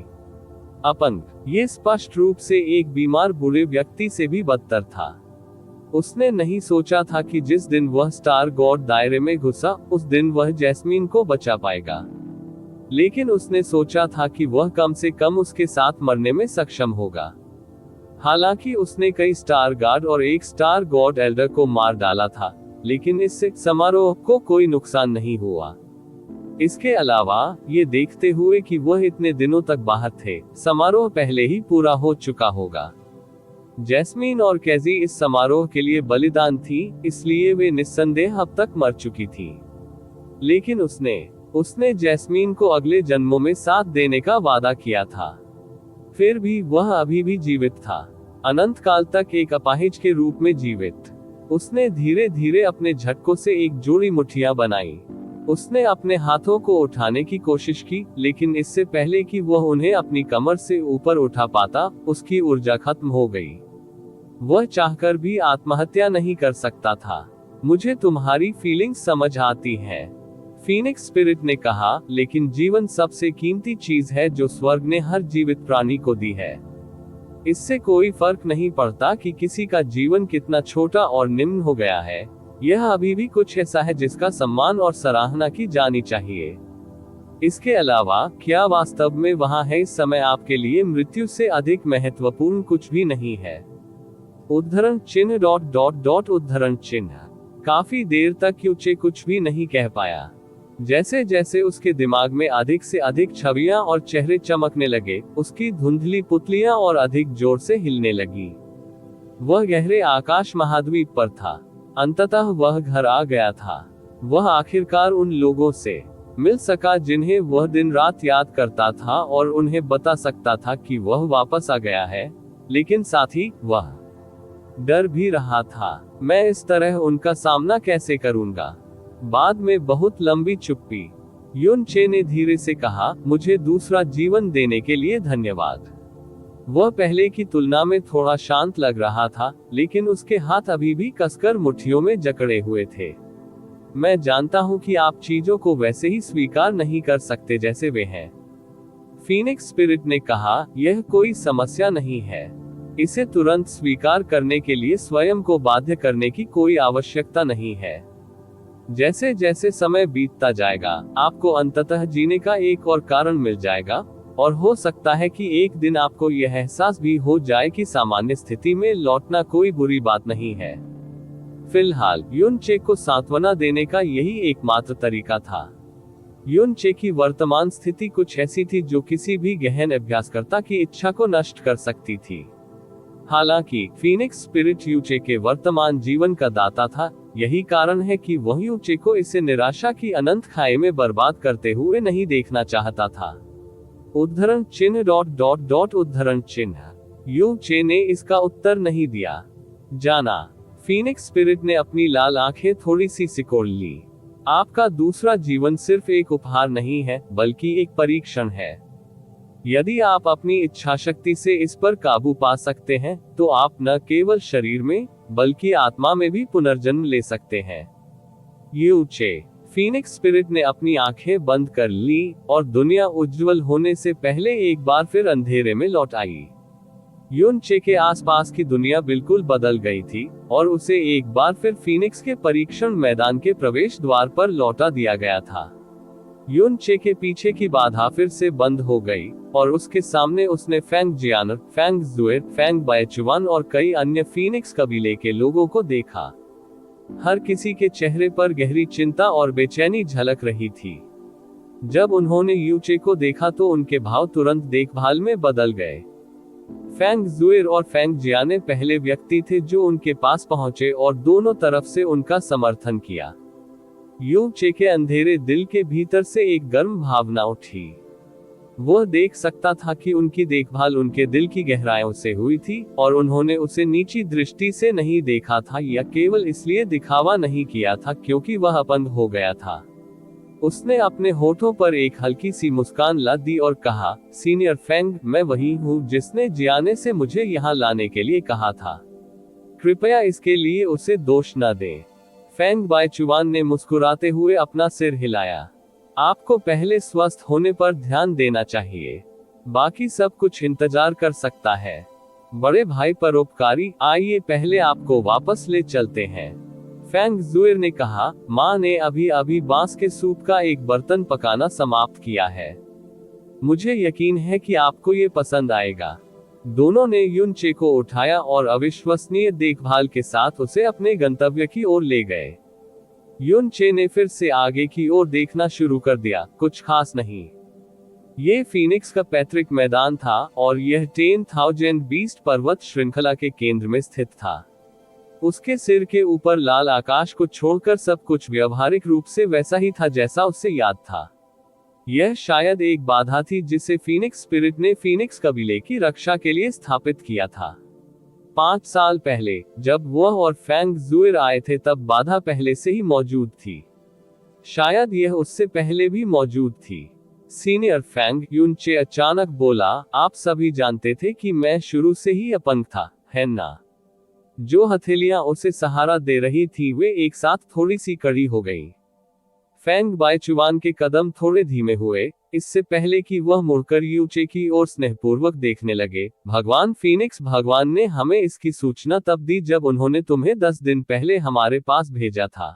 Speaker 1: अपंग, ये स्पष्ट रूप से एक बीमार बुरे व्यक्ति से भी बदतर था। उसने नहीं सोचा था कि जिस दिन वह स्टार गॉड दायरे में घुसा, उस दिन वह जैस्मीन को बचा पाएगा। लेकिन उसने सोचा था कि वह कम से कम उसके साथ मरने में सक्षम होगा। हालांकि उसने कई स्टार गार्ड और एक स्टार गॉड एल्डर को मार डाला था, लेकिन इससे समारोह को कोई नुकसान नहीं हुआ। इसके अलावा, ये देखते हुए कि वह इतने दिनों तक बाहर थे, समारोह पहले ही पूरा हो चुका होगा। जैस्मीन और कैजी इस समारोह के लिए बलिदान थी, इसलिए वे निस्संदेह अब तक मर चुकी थी। लेकिन उसने जैस्मीन को अगले जन्मों में साथ देने का वादा किया था। फिर भी वह अभी भी जीवित था, अनंत काल तक एक अपाहिज के रूप में जीवित। उसने धीरे धीरे अपने झटकों से एक जोड़ी मुट्ठियां बनाई। उसने अपने हाथों को उठाने की कोशिश की, लेकिन इससे पहले कि वह उन्हें अपनी कमर से ऊपर उठा पाता, उसकी ऊर्जा खत्म हो गई। वह चाहकर भी आत्महत्या नहीं कर सकता था। मुझे तुम्हारी फीलिंग्स समझ आती है, फीनिक्स स्पिरिट ने कहा, लेकिन जीवन सबसे कीमती चीज है जो स्वर्ग ने हर जीवित प्राणी को दी है। इससे कोई फर्क नहीं पड़ता कि किसी का जीवन कितना छोटा और निम्न हो गया है, यह अभी भी कुछ ऐसा है जिसका सम्मान और सराहना की जानी चाहिए। इसके अलावा, क्या वास्तव में वहां है इस समय आपके लिए मृत्यु से अधिक महत्वपूर्ण कुछ भी नहीं है। उद्धरण चिन्ह डॉट डॉट डॉट। उद्धरण चिन्ह। काफी देर तक यूचे कुछ भी नहीं कह पाया। जैसे जैसे उसके दिमाग में अधिक से अधिक छवियां और चेहरे चमकने लगे, उसकी धुंधली पुतलियां और अधिक जोर से हिलने लगी। वह गहरे आकाश महाद्वीप पर था। अंततः वह घर आ गया था। वह आखिरकार उन लोगों से मिल सका जिन्हें वह दिन रात याद करता था और उन्हें बता सकता था कि वह वापस आ गया है, लेकिन साथ ही वह डर भी रहा था। मैं इस तरह उनका सामना कैसे करूंगा? बाद में बहुत लंबी चुप्पी। युन चे ने धीरे से कहा, मुझे दूसरा जीवन देने के लिए धन्यवाद। वह पहले की तुलना में थोड़ा शांत लग रहा था, लेकिन उसके हाथ अभी भी कसकर मुट्ठियों में जकड़े हुए थे। मैं जानता हूं कि आप चीजों को वैसे ही स्वीकार नहीं कर सकते जैसे वे हैं, फीनिक्स स्पिरिट ने कहा। यह कोई समस्या नहीं है। इसे तुरंत स्वीकार करने के लिए स्वयं को बाध्य करने की कोई आवश्यकता नहीं है। जैसे जैसे समय बीतता जाएगा, आपको अंततः जीने का एक और कारण मिल जाएगा, और हो सकता है कि एक दिन आपको यह एहसास भी हो जाए कि सामान्य स्थिति में लौटना कोई बुरी बात नहीं है। फिलहाल युन चे को सांत्वना देने का यही एकमात्र तरीका था। युन चे की वर्तमान स्थिति कुछ ऐसी थी जो किसी भी गहन अभ्यासकर्ता की इच्छा को नष्ट कर सकती थी। हालांकि फीनिक्स स्पिरिट यू चे के वर्तमान जीवन का दाता था, यही कारण है कि वह यू चे को इसे निराशा की अनंत खाई में बर्बाद करते हुए नहीं देखना चाहता था। उद्धरण चिन्ह उद्धरण चिन्ह। यू चे ने इसका उत्तर नहीं दिया। जाना। फीनिक्स स्पिरिट ने अपनी लाल आंखें थोड़ी सी सिकोड़ ली। आपका दूसरा जीवन सिर्फ एक उपहार नहीं है, बल्कि एक परीक्षण है। यदि आप अपनी इच्छाशक्ति से इस पर काबू पा सकते हैं, तो आप न केवल शरीर में, बल्कि आत्मा में भी पुनर्जन्म ले सकते हैं। यू चे। फीनिक्स स्पिरिट ने अपनी आंखें बंद कर ली, और दुनिया उज्जवल होने से पहले एक बार फिर अंधेरे में लौट आई। युन चे के आसपास की दुनिया बिल्कुल बदल गई थी, और उसे एक बार फिर फीनिक्स के परीक्षण मैदान के प्रवेश द्वार पर लौटा दिया गया था। युन चे के पीछे की बाधा फिर से बंद हो गई, और उसके सामने उसने फेंग जियानर, फेंग जुएर, फेंग बायचुआन और कई अन्य फीनिक्स कबीले के लोगों को देखा। हर किसी के चेहरे पर गहरी चिंता और बेचैनी झलक रही थी। जब उन्होंने यू चे को देखा तो उनके भाव तुरंत देखभाल में बदल गए। फेंग जुएर और फेंग जियाने पहले व्यक्ति थे जो उनके पास पहुंचे और दोनों तरफ से उनका समर्थन किया। यू चे के अंधेरे दिल के भीतर से एक गर्म भावना उठी। वह देख सकता था कि उनकी देखभाल उनके दिल की गहराइयों से हुई थी, और उन्होंने उसे नीची दृष्टि से नहीं देखा था, या केवल इसलिए दिखावा नहीं किया था क्योंकि वह अपंग हो गया था। उसने अपने होठों पर एक हल्की सी मुस्कान ला दी और कहा, सीनियर फेंग, मैं वही हूँ जिसने जियाने से मुझे यहाँ लाने के लिए कहा था। कृपया इसके लिए उसे दोष न दें। फेंग बायचुआन ने मुस्कुराते हुए अपना सिर हिलाया। आपको पहले स्वस्थ होने पर ध्यान देना चाहिए, बाकी सब कुछ इंतजार कर सकता है। बड़े भाई परोपकारी, आइए पहले आपको वापस ले चलते हैं। फेंग जुएर ने कहा, माँ ने अभी अभी बांस के सूप का एक बर्तन पकाना समाप्त किया है। मुझे यकीन है कि आपको ये पसंद आएगा। दोनों ने युन चे को उठाया और अविश्वसनीय देखभाल के साथ उसे अपने गंतव्य की ओर ले गए। युन चे ने फिर से आगे की ओर देखना शुरू कर दिया। कुछ खास नहीं। ये फीनिक्स का पैतृक मैदान था, और यह 10,000 बीस्ट पर्वत श्रृंखला के केंद्र में स्थित था। उसके सिर के ऊपर लाल आकाश को छोड़कर सब कुछ व्यावहारिक रूप से वैसा ही था जैसा उसे याद था। यह शायद एक बाधा थी जिसे फीनिक्स स्पिरिट ने फीनिक्स कबीले की रक्षा के लिए स्थापित किया था। 5 साल पहले जब वह और फेंग जुएर आए थे तब बाधा पहले से ही मौजूद थी। शायद यह उससे पहले भी मौजूद थी। सीनियर फेंग, युन चे अचानक बोला, आप सभी जानते थे कि मैं शुरू से ही अपंग था, है ना? जो हथेलियां उसे सहारा दे रही थी वे एक साथ थोड़ी सी कड़ी हो गईं। फेंग बायचुआन के कदम थोड़े धीमे हुए, इससे पहले कि वह मुड़कर यू चे की ओर स्नेहपूर्वक देखने लगे। भगवान फीनिक्स, भगवान ने हमें इसकी सूचना तब दी जब उन्होंने तुम्हें 10 दिन पहले हमारे पास भेजा था।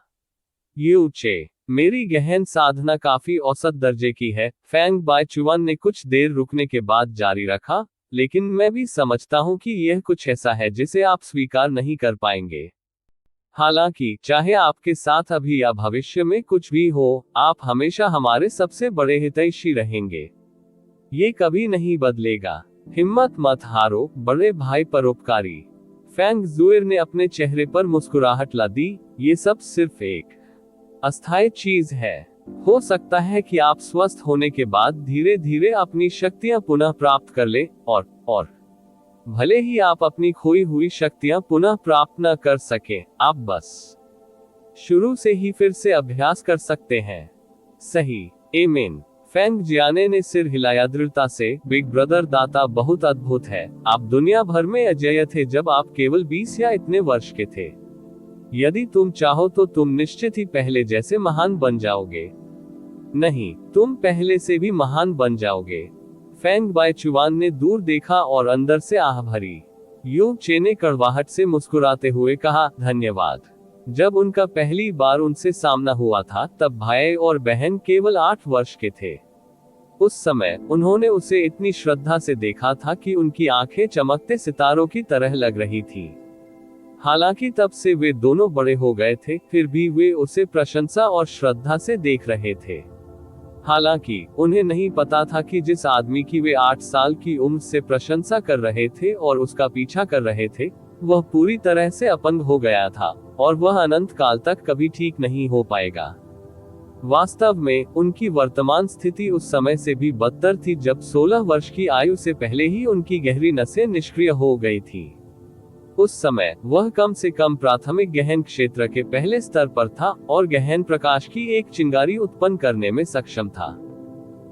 Speaker 1: यू चे, मेरी गहन साधना काफी औसत दर्जे की है, फेंग बायचुआन ने कुछ देर रुकने के बाद जारी रखा, लेकिन मैं भी समझता हूं कि यह कुछ ऐसा है जिसे आप स्वीकार नहीं कर पाएंगे। हालांकि चाहे आपके साथ अभी या भविष्य में कुछ भी हो, आप हमेशा हमारे सबसे बड़े हितैषी रहेंगे। ये कभी नहीं बदलेगा। हिम्मत मत हारो, बड़े भाई परोपकारी। फेंग जुएर ने अपने चेहरे पर मुस्कुराहट ला दी। ये सब सिर्फ एक अस्थायी चीज है। हो सकता है कि आप स्वस्थ होने के बाद धीरे धीरे अपनी शक्तियां पुनः प्राप्त कर लें, और भले ही आप अपनी खोई हुई शक्तियां पुनः प्राप्त न कर सकें, आप बस शुरू से ही फिर से अभ्यास कर सकते हैं। सही, एमेन। फेंग जियाने ने सिर हिलाया दृढ़ता से। बिग ब्रदर दाता बहुत अद्भुत है। आप दुनिया भर में अजेय थे जब आप केवल 20 या इतने वर्ष के थे। यदि तुम चाहो तो तुम निश्चित ही पहले जैसे महान बन जाओगे। नहीं, तुम पहले से भी महान बन जाओगे। फेंग बायचुआन ने दूर देखा और अंदर से आह भरी। यू चे ने कड़वाहट से मुस्कुराते हुए कहा, धन्यवाद। जब उनका पहली बार उनसे सामना हुआ था तब भाई और बहन केवल 8 वर्ष के थे। उस समय उन्होंने उसे इतनी श्रद्धा से देखा था कि उनकी आंखें चमकते सितारों की तरह लग रही थी। हालांकि तब से वे दोनों बड़े हो गए थे, फिर भी वे उसे प्रशंसा और श्रद्धा से देख रहे थे। हालांकि उन्हें नहीं पता था कि जिस आदमी की वे 8 साल की उम्र से प्रशंसा कर रहे थे और उसका पीछा कर रहे थे, वह पूरी तरह से अपंग हो गया था और वह अनंत काल तक कभी ठीक नहीं हो पाएगा। वास्तव में उनकी वर्तमान स्थिति उस समय से भी बदतर थी जब 16 वर्ष की आयु से पहले ही उनकी गहरी नसें निष्क्रिय हो गई थी। उस समय वह कम से कम प्राथमिक गहन क्षेत्र के पहले स्तर पर था और गहन प्रकाश की एक चिंगारी उत्पन्न करने में सक्षम था।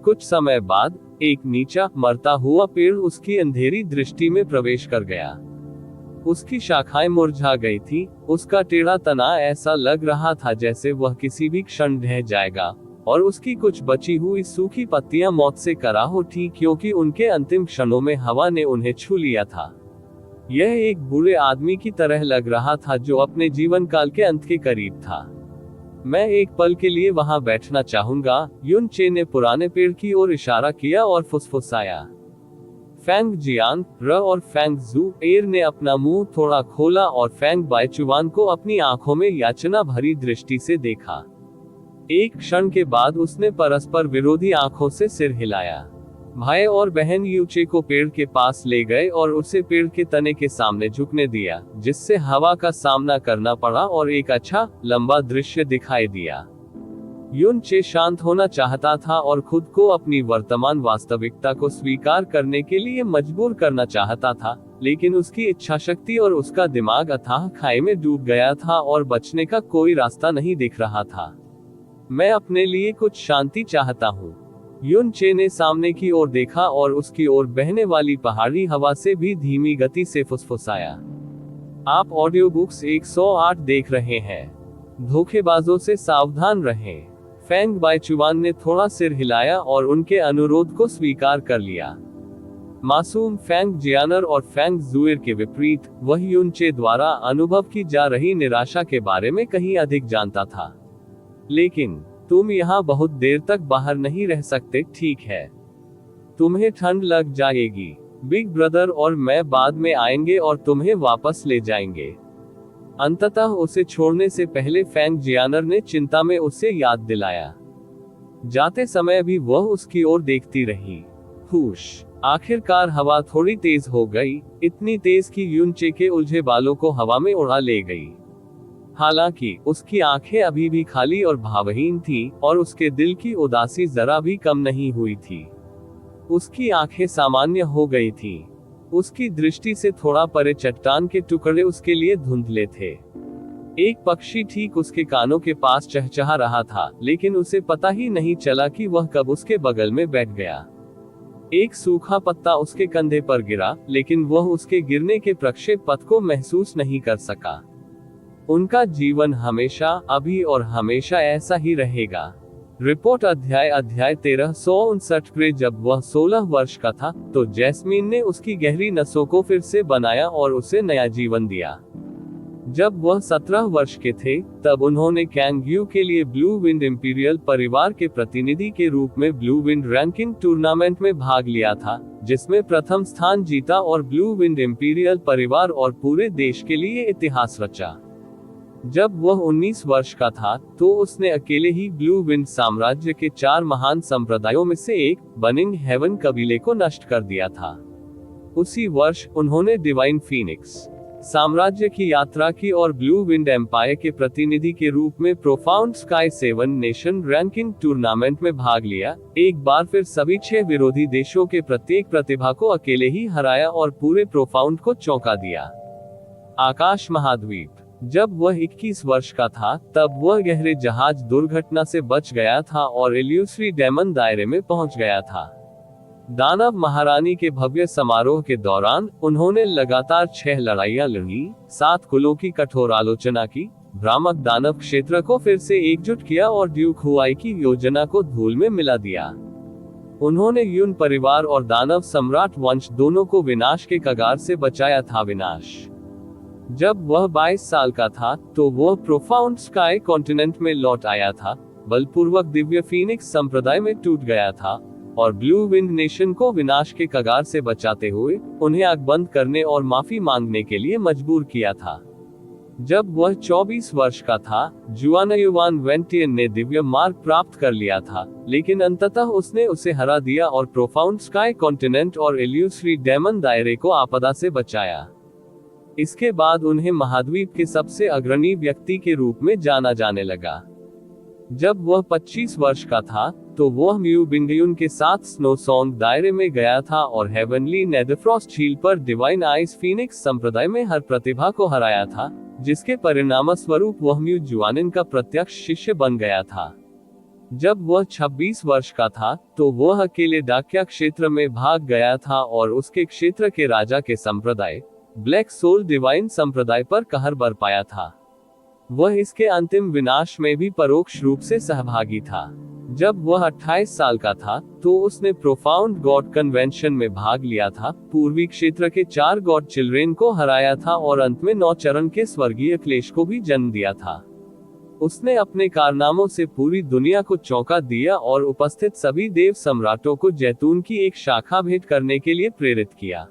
Speaker 1: कुछ समय बाद एक नीचा मरता हुआ पेड़ उसकी अंधेरी दृष्टि में प्रवेश कर गया। उसकी शाखाएं मुरझा गई थी, उसका टेढ़ा तना ऐसा लग रहा था जैसे वह किसी भी क्षण ढह जाएगा, और उसकी कुछ बची हुई सूखी पत्तियां मौत से कराह उठी क्योंकि उनके अंतिम क्षणों में हवा ने उन्हें छू लिया था। यह एक बुरे आदमी की तरह लग रहा था जो अपने जीवन काल के अंत के करीब था। मैं एक पल के लिए वहां बैठना चाहूंगा, युन चे ने पुराने पेड़ की ओर इशारा किया और फुसफुसाया। फैंग जियांग र और फैंग जू एर ने अपना मुंह थोड़ा खोला और फैंग बाइचुवान को अपनी आंखों में याचना भरी दृष्टि से देखा। एक क्षण के बाद उसने परस्पर विरोधी आंखों से सिर हिलाया। भाई और बहन यूचे को पेड़ के पास ले गए और उसे पेड़ के तने के सामने झुकने दिया, जिससे हवा का सामना करना पड़ा और एक अच्छा लंबा दृश्य दिखाई दिया। युन चे शांत होना चाहता था और खुद को अपनी वर्तमान वास्तविकता को स्वीकार करने के लिए मजबूर करना चाहता था, लेकिन उसकी इच्छा शक्ति और उसका दिमाग अथाह खाई में डूब गया था और बचने का कोई रास्ता नहीं दिख रहा था। मैं अपने लिए कुछ शांति चाहता हूँ। युन चे ने सामने की ओर देखा और उसकी ओर बहने वाली पहाड़ी हवा से भी धीमी गति से फुसफुसाया। आप ऑडियो बुक्स 108 देख रहे हैं। धोखेबाजों से सावधान रहें। फैंग बाइचुवान ने थोड़ा सिर हिलाया और उनके अनुरोध को स्वीकार कर लिया। मासूम फैंग जियानर और फैंग जुएर के विपरीत, वह युन चे द्वारा अनुभव की जा रही निराशा के बारे में कहीं अधिक जानता था। लेकिन तुम यहाँ बहुत देर तक बाहर नहीं रह सकते, ठीक है? तुम्हें ठंड लग जाएगी। बिग ब्रदर और मैं बाद में आएंगे और तुम्हें वापस ले जाएंगे। अंततः उसे छोड़ने से पहले फैंग जियानर ने चिंता में उसे याद दिलाया। जाते समय भी वह उसकी ओर देखती रही। हुश! आखिरकार हवा थोड़ी तेज हो गई, इतनी तेज कि युन चे के उलझे बालों को हवा में उड़ा ले गई। हालांकि उसकी आंखें अभी भी खाली और भावहीन थीं, और उसके दिल की उदासी जरा भी कम नहीं हुई थी। उसकी आंखें सामान्य हो गई थीं। उसकी दृष्टि से थोड़ा परे चट्टान के टुकड़े उसके लिए धुंधले थे। एक पक्षी ठीक उसके कानों के पास चहचहा रहा था, लेकिन उसे पता ही नहीं चला कि वह कब उसके बगल में बैठ गया। एक सूखा पत्ता उसके कंधे पर गिरा, लेकिन वह उसके गिरने के प्रक्षेप पथ को महसूस नहीं कर सका। उनका जीवन हमेशा, अभी और हमेशा ऐसा ही रहेगा। रिपोर्ट अध्याय 1359। जब वह 16 वर्ष का था तो जैस्मीन ने उसकी गहरी नसों को फिर से बनाया और उसे नया जीवन दिया। जब वह 17 वर्ष के थे तब उन्होंने कैंगयू के लिए ब्लू विंड इंपीरियल परिवार के प्रतिनिधि के रूप में ब्लू विंड रैंकिंग टूर्नामेंट में भाग लिया था, जिसमें प्रथम स्थान जीता और ब्लू विंड इंपीरियल परिवार और पूरे देश के लिए इतिहास रचा। जब वह 19 वर्ष का था तो उसने अकेले ही ब्लू विंड साम्राज्य के 4 महान संप्रदायों में से एक, बर्निंग हेवन कबीले को नष्ट कर दिया था। उसी वर्ष उन्होंने डिवाइन फीनिक्स साम्राज्य की यात्रा की और ब्लू विंड एम्पायर के प्रतिनिधि के रूप में profound sky 7 nation ranking tournament में भाग लिया। एक बार फिर सभी 6 विरोधी देशों के प्रत्येक प्रतिभा को अकेले ही हराया और पूरे प्रोफाउंड को चौंका दिया। आकाश महाद्वीप। जब वह 21 वर्ष का था तब वह गहरे जहाज दुर्घटना से बच गया था और इल्यूसरी डेमन दायरे में पहुंच गया था। दानव महारानी के भव्य समारोह के दौरान उन्होंने लगातार 6 लड़ाइयां लड़ी, 7 कुलों की कठोर आलोचना की, भ्रामक दानव क्षेत्र को फिर से एकजुट किया और ड्यूक हुआई की योजना को धूल में मिला दिया। उन्होंने यून परिवार और दानव सम्राट वंश दोनों को विनाश के कगार से बचाया था। विनाश। जब वह 22 साल का था तो वह प्रोफाउंड स्काई कॉन्टिनेंट में लौट आया था, बलपूर्वक दिव्य फीनिक्स संप्रदाय में टूट गया था और ब्लू विंड नेशन को विनाश के कगार से बचाते हुए उन्हें आग बंद करने और माफी मांगने के लिए मजबूर किया था। जब वह 24 वर्ष का था, जुआनयुवान वेंटियन ने दिव्य मार्ग प्राप्त कर लिया था, लेकिन अंततः उसने उसे हरा दिया और प्रोफाउंड स्काई कॉन्टिनेंट और इल्यूसरी डेमन दायरे को आपदा से बचाया। इसके बाद उन्हें महाद्वीप के सबसे अग्रणी व्यक्ति के रूप में जाना जाने लगा। जब वह 25 वर्ष का था तो वह म्यू बिंगयुन के साथ स्नो सॉन्ग दायरे में गया था और हेवनली नेदरफ्रॉस्ट झील पर डिवाइन आइस फीनिक्स संप्रदाय में हर प्रतिभा को हराया था, जिसके परिणामस्वरूप वह म्यू जुआनिन का प्रत्यक्ष शिष्य बन गया था। जब वह 26 वर्ष का था तो वह अकेले डाकिया क्षेत्र में भाग गया था और उसके क्षेत्र के राजा के संप्रदाय ब्लैक सोल डिवाइन संप्रदाय पर कहर बरपाया था। वह इसके अंतिम विनाश में भी परोक्ष रूप से सहभागी था। जब वह 28 साल का था तो उसने प्रोफाउंड गॉड कन्वेंशन में भाग लिया था, पूर्वी क्षेत्र के 4 गॉड चिल्ड्रेन को हराया था और अंत में 9 चरण के स्वर्गीय क्लेश को भी जन्म दिया था। उसने अपने कारनामों से पूरी दुनिया को चौंका दिया और उपस्थित सभी देव सम्राटों को जैतून की एक शाखा भेंट करने के लिए प्रेरित किया।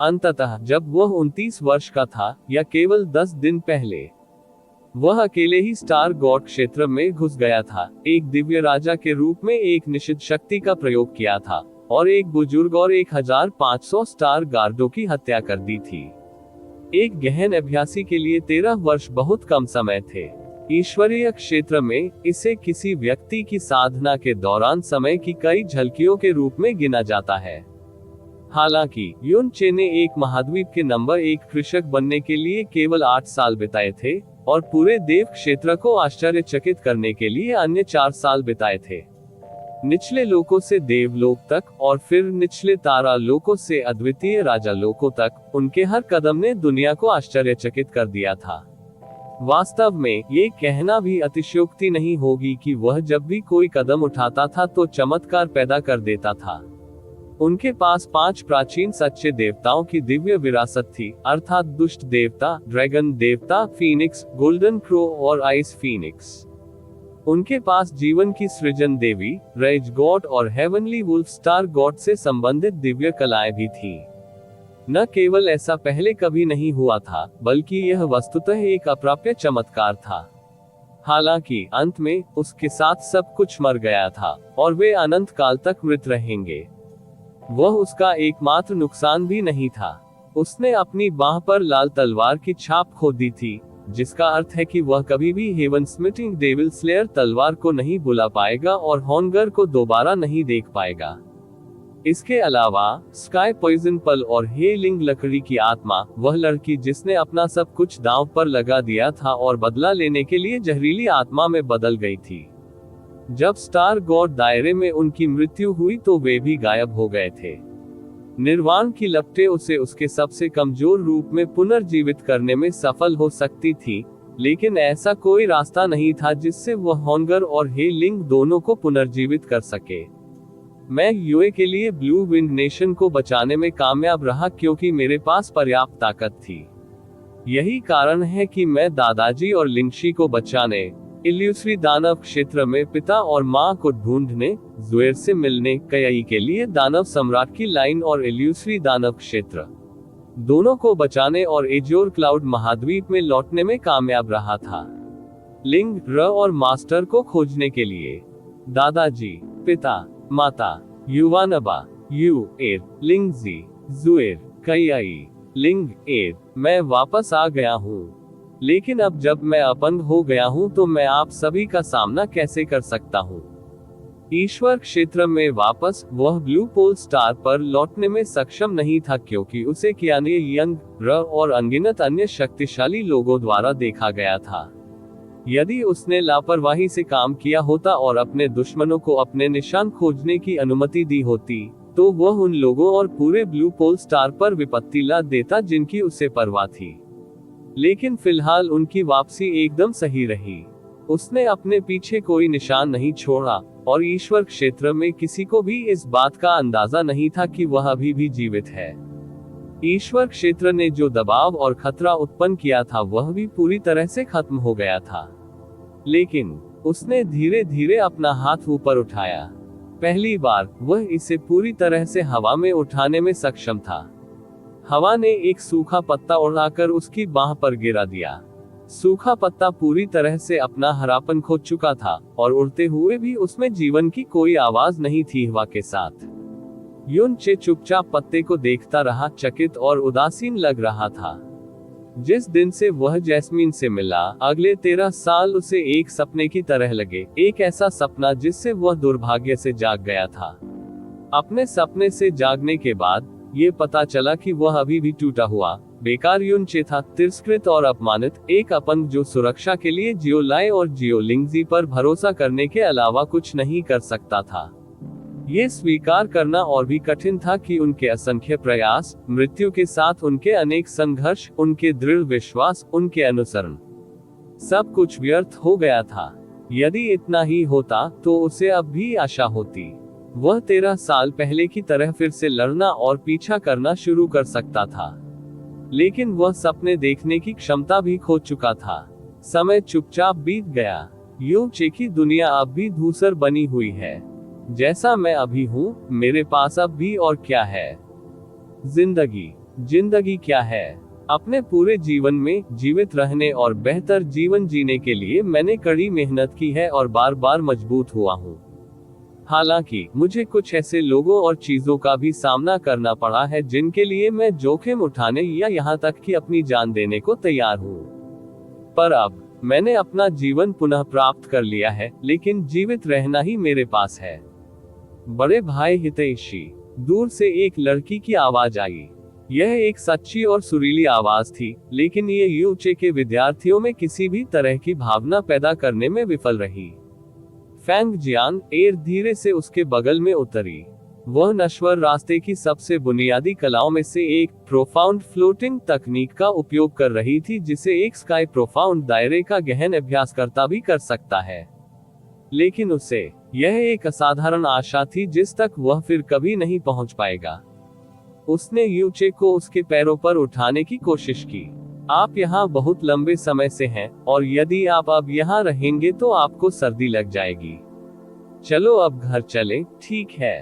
Speaker 1: अंततः जब वह 29 वर्ष का था, या केवल 10 दिन पहले, वह अकेले ही स्टार गॉड क्षेत्र में घुस गया था, एक दिव्य राजा के रूप में एक निश्चित शक्ति का प्रयोग किया था और एक बुजुर्ग और 1500 स्टार गार्डों की हत्या कर दी थी। एक गहन अभ्यासी के लिए 13 वर्ष बहुत कम समय थे। ईश्वरीय क्षेत्र में इसे किसी व्यक्ति की साधना के दौरान समय की कई झलकियों के रूप में गिना जाता है। हालांकि युन चे ने एक महाद्वीप के नंबर 1 कृषक बनने के लिए केवल 8 साल बिताए थे और पूरे देव क्षेत्र को आश्चर्यचकित करने के लिए अन्य 4 साल बिताए थे। निचले लोकों से देवलोक तक और फिर निचले तारा लोकों से अद्वितीय राजा लोकों तक, उनके हर कदम ने दुनिया को आश्चर्यचकित कर दिया था। वास्तव में ये कहना भी अतिशयोक्ति नहीं होगी कि वह जब भी कोई कदम उठाता था तो चमत्कार पैदा कर देता था। उनके पास 5 प्राचीन सच्चे देवताओं की दिव्य विरासत थी, अर्थात दुष्ट देवता, ड्रैगन देवता, फीनिक्स, गोल्डन क्रो और आइस फीनिक्स। उनके पास जीवन की सृजन देवी, रेज गॉड और हेवनली वुल्फ स्टार गॉड से संबंधित दिव्य कलाएं भी थीं। न केवल ऐसा पहले कभी नहीं हुआ था, बल्कि यह वस्तुतः एक अप्राप्य चमत्कार था। हालांकि अंत में उसके साथ सब कुछ मर गया था और वे अनंत काल तक मृत रहेंगे। वह उसका एकमात्र नुकसान भी नहीं था। उसने अपनी बाह पर लाल तलवार की छाप खो दी थी, जिसका अर्थ है कि वह कभी भी हेवन स्मिटिंग डेविल स्लेयर तलवार को नहीं बुला पाएगा और हॉन्गर को दोबारा नहीं देख पाएगा। इसके अलावा स्काई पॉइजन पल और हेलिंग लकड़ी की आत्मा, वह लड़की जिसने अपना सब कुछ दांव पर लगा दिया था और बदला लेने के लिए जहरीली आत्मा में बदल गई थी। जब स्टार गॉड दायरे में उनकी मृत्यु हुई तो वे भी गायब हो गए थे। निर्वाण की लपटें उसे उसके सबसे कमजोर रूप में पुनर्जीवित करने में सफल हो सकती थी, लेकिन ऐसा कोई रास्ता नहीं था जिससे वह हॉन्गर और हेलिंग दोनों को पुनर्जीवित कर सके। मैं यूए के लिए ब्लू विंड नेशन को बचाने में कामयाब रहा क्योंकि मेरे पास पर्याप्त ताकत थी। यही कारण है कि मैं दादाजी और लिंगशी को बचाने, इल्यूसरी दानव क्षेत्र में पिता और मां को ढूंढने, जुएर से मिलने, कयाई के लिए दानव सम्राट की लाइन और इल्यूसरी दानव क्षेत्र दोनों को बचाने और एजोर क्लाउड महाद्वीप में लौटने में कामयाब रहा था। लिंग, र और मास्टर को खोजने के लिए दादाजी, पिता, माता, युवानबा, यू एर, लिंगजी, जुएर, कयाई, लिंग एर, मैं वापस आ गया हूँ। लेकिन अब जब मैं अपंग हो गया हूं तो मैं आप सभी का सामना कैसे कर सकता हूं? ईश्वर क्षेत्र में वापस वह ब्लू पोल स्टार पर लौटने में सक्षम नहीं था क्योंकि उसे कियाने यंग, र और अनगिनत अन्य शक्तिशाली लोगों द्वारा देखा गया था। यदि उसने लापरवाही से काम किया होता और अपने दुश्मनों को अपने निशान खोजने की अनुमति दी होती, तो वह उन लोगों और पूरे ब्लू पोल स्टार पर विपत्ति ला देता जिनकी उसे परवाह थी। लेकिन फिलहाल उनकी वापसी एकदम सही रही। उसने अपने पीछे कोई निशान नहीं छोड़ा और ईश्वर क्षेत्र में किसी को भी इस बात का अंदाजा नहीं था कि वह अभी भी जीवित है। ईश्वर क्षेत्र ने जो दबाव और खतरा उत्पन्न किया था वह भी पूरी तरह से खत्म हो गया था। लेकिन उसने धीरे धीरे अपना हाथ ऊपर उठाया। पहली बार वह इसे पूरी तरह से हवा में उठाने में सक्षम था। हवा ने एक सूखा पत्ता उड़ाकर उसकी बाह पर गिरा दिया। सूखा पत्ता पूरी तरह से अपना हरापन खो चुका था और उड़ते हुए भी उसमें जीवन की कोई आवाज नहीं थी। हवा के साथ युन चे चुपचाप पत्ते को देखता रहा, चकित और उदासीन लग रहा था। जिस दिन से वह जैस्मीन से मिला, अगले 13 साल उसे एक सपने की तरह लगे, एक ऐसा सपना जिससे वह दुर्भाग्य से जाग गया था। अपने सपने से जागने के बाद ये पता चला कि वह अभी भी टूटा हुआ, बेकार युन चे था, तिरस्कृत और अपमानित, एक अपंग जो सुरक्षा के लिए जियो लाई और जियो लिंगजी पर भरोसा करने के अलावा कुछ नहीं कर सकता था। ये स्वीकार करना और भी कठिन था कि उनके असंख्य प्रयास, मृत्यु के साथ उनके अनेक संघर्ष, उनके दृढ़ विश्वास, उनके अनुसरण, सब कुछ व्यर्थ हो गया था। यदि इतना ही होता तो उसे अब भी आशा होती। वह 13 साल पहले की तरह फिर से लड़ना और पीछा करना शुरू कर सकता था। लेकिन वह सपने देखने की क्षमता भी खो चुका था। समय चुपचाप बीत गया। यूं चे की दुनिया अब भी धूसर बनी हुई है। जैसा मैं अभी हूँ, मेरे पास अब भी और क्या है? जिंदगी क्या है? अपने पूरे जीवन में जीवित रहने और बेहतर जीवन जीने के लिए मैंने कड़ी मेहनत की है और बार बार मजबूत हुआ हूँ। हालांकि मुझे कुछ ऐसे लोगों और चीजों का भी सामना करना पड़ा है जिनके लिए मैं जोखिम उठाने या यहाँ तक कि अपनी जान देने को तैयार हूँ। पर अब मैंने अपना जीवन पुनः प्राप्त कर लिया है, लेकिन जीवित रहना ही मेरे पास है। बड़े भाई हितैषी। दूर से एक लड़की की आवाज आई। यह एक सच्ची और सुरीली आवाज थी, लेकिन ये यूं चे के विद्यार्थियों में किसी भी तरह की भावना पैदा करने में विफल रही। फैंग जियान एर धीरे से उसके बगल में उतरी। वह नश्वर रास्ते की सबसे बुनियादी कलाओं में से एक प्रोफाउंड फ्लोटिंग तकनीक का उपयोग कर रही थी, जिसे एक स्काई प्रोफाउंड दायरे का गहन अभ्यासकर्ता भी कर सकता है। लेकिन उसे यह एक असाधारण आशा थी जिस तक वह फिर कभी नहीं पहुंच पाएगा। उसने यूचे को उसके पैरों पर उठाने की कोशिश की। आप यहाँ बहुत लंबे समय से हैं, और यदि आप अब यहाँ रहेंगे तो आपको सर्दी लग जाएगी। चलो अब घर चले, ठीक है?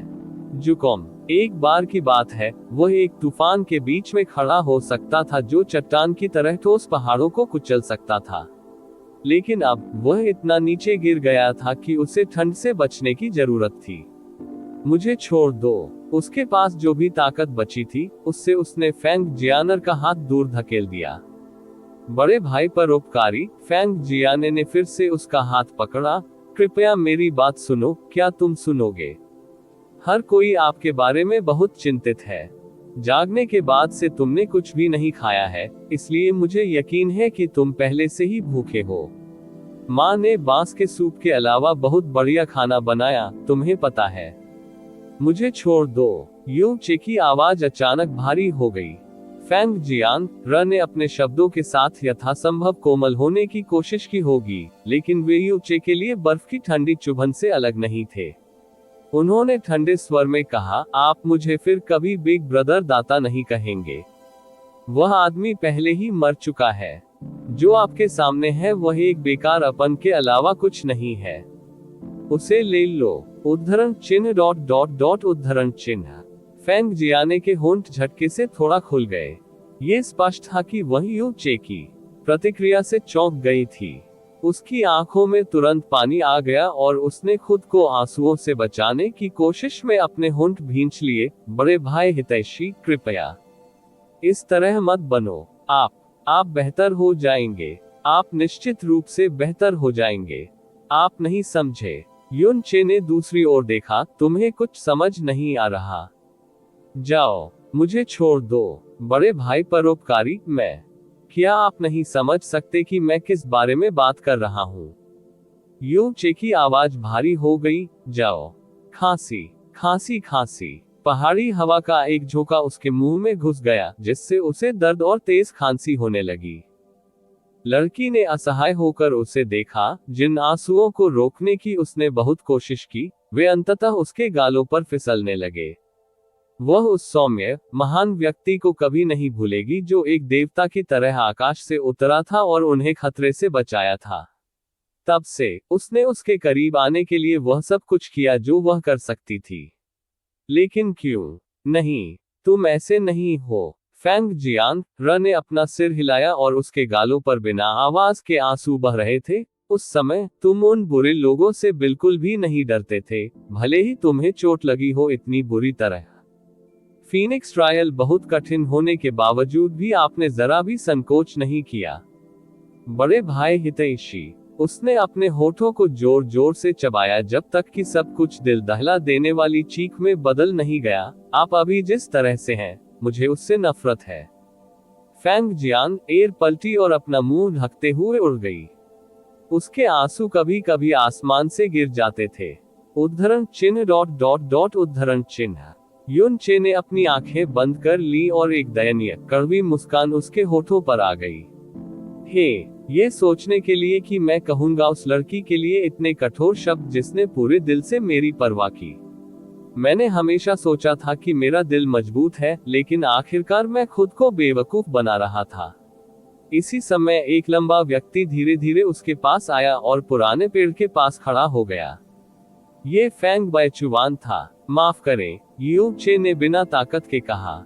Speaker 1: जुकोम, एक बार की बात है, वह एक तूफान के बीच में खड़ा हो सकता था जो चट्टान की तरह ठोस पहाड़ों को कुचल सकता था। लेकिन अब वह इतना नीचे गिर गया था कि उसे ठंड से बचने की जरूरत थी। मुझे छोड़ दो। उसके पास जो भी ताकत बची थी, उससे उसने फैंग जियानर का हाथ दूर धकेल दिया। बड़े भाई परोपकारी, फैंग जियाने ने फिर से उसका हाथ पकड़ा। कृपया मेरी बात सुनो, क्या तुम सुनोगे? हर कोई आपके बारे में बहुत चिंतित है। जागने के बाद से तुमने कुछ भी नहीं खाया है, इसलिए मुझे यकीन है कि तुम पहले से ही भूखे हो। माँ ने बांस के सूप के अलावा बहुत बढ़िया खाना बनाया, तुम्हें पता है। मुझे छोड़ दो। यूं चे की आवाज अचानक भारी हो गई। फैंग जियान र ने अपने शब्दों के साथ यथासंभव कोमल होने की कोशिश की होगी, लेकिन वे यूं चे के लिए बर्फ की ठंडी चुभन से अलग नहीं थे। उन्होंने ठंडे स्वर में कहा, आप मुझे फिर कभी बिग ब्रदर दाता नहीं कहेंगे। वह आदमी पहले ही मर चुका है। जो आपके सामने है वह एक बेकार अपन के अलावा कुछ नहीं है। उसे ले लो। उद्धरण चिन्ह डॉट डॉट डॉट उद्धरण चिन्ह। फैंग जियाने के होंठ झटके से थोड़ा खुल गए। ये स्पष्ट था कि वह यूं चे की प्रतिक्रिया से चौंक गई थी। उसकी आंखों में तुरंत पानी आ गया और उसने खुद को आंसुओं से बचाने की कोशिश में अपने होंठ भींच लिए। बड़े भाई हितैषी, कृपया इस तरह मत बनो। आप बेहतर हो जाएंगे। आप निश्चित रूप से बेहतर हो जाएंगे। आप नहीं समझे। युन चे ने दूसरी ओर देखा। तुम्हें कुछ समझ नहीं आ रहा। जाओ, मुझे छोड़ दो। बड़े भाई परोपकारी, मैं क्या आप नहीं समझ सकते कि मैं किस बारे में बात कर रहा हूँ? यूं चे की आवाज भारी हो गई। जाओ। खांसी खांसी खांसी। पहाड़ी हवा का एक झोंका उसके मुंह में घुस गया, जिससे उसे दर्द और तेज खांसी होने लगी। लड़की ने असहाय होकर उसे देखा। जिन आंसुओं को रोकने की उसने बहुत कोशिश की, वे अंततः उसके गालों पर फिसलने लगे। वह उस सौम्य, महान व्यक्ति को कभी नहीं भूलेगी जो एक देवता की तरह आकाश से उतरा था और उन्हें खतरे से बचाया था। तब से उसने उसके करीब आने के लिए वह सब कुछ किया जो वह कर सकती थी। लेकिन क्यों? नहीं, तुम ऐसे नहीं हो। फेंग जियांग ने अपना सिर हिलाया और उसके गालों पर बिना आवाज के आंसू बह रहे थे। उस समय तुम उन बुरे लोगों से बिल्कुल भी नहीं डरते थे, भले ही तुम्हें चोट लगी हो इतनी बुरी तरह। फीनिक्स ट्रायल बहुत कठिन होने के बावजूद भी आपने जरा भी संकोच नहीं किया। बड़े भाई हितैषी, उसने अपने होठों को जोर जोर से चबाया जब तक कि सब कुछ दिल दहला देने वाली चीख में बदल नहीं गया। आप अभी जिस तरह से हैं, मुझे उससे नफरत है। फेंग जियांग एयर पलटी और अपना मुंह ढकते हुए उड़ गई। उसके आंसू कभी कभी आसमान से गिर जाते थे। उद्धरण चिन्ह उद्धरण चिन्ह। युन चे ने अपनी आंखें बंद कर ली और एक दयनीय, कड़वी मुस्कान उसके होठों पर आ गई। हे, ये सोचने के लिए कि मैं कहूंगा उस लड़की के लिए इतने कठोर शब्द जिसने पूरे दिल से मेरी परवाह की। मैंने हमेशा सोचा था कि मेरा दिल मजबूत है, लेकिन आखिरकार मैं खुद को बेवकूफ बना रहा था। इसी समय एक लंबा व्यक्ति धीरे धीरे उसके पास आया और पुराने पेड़ के पास खड़ा हो गया। ये फेंग बायचुआन था। माफ करें, यू चे ने बिना ताकत के कहा।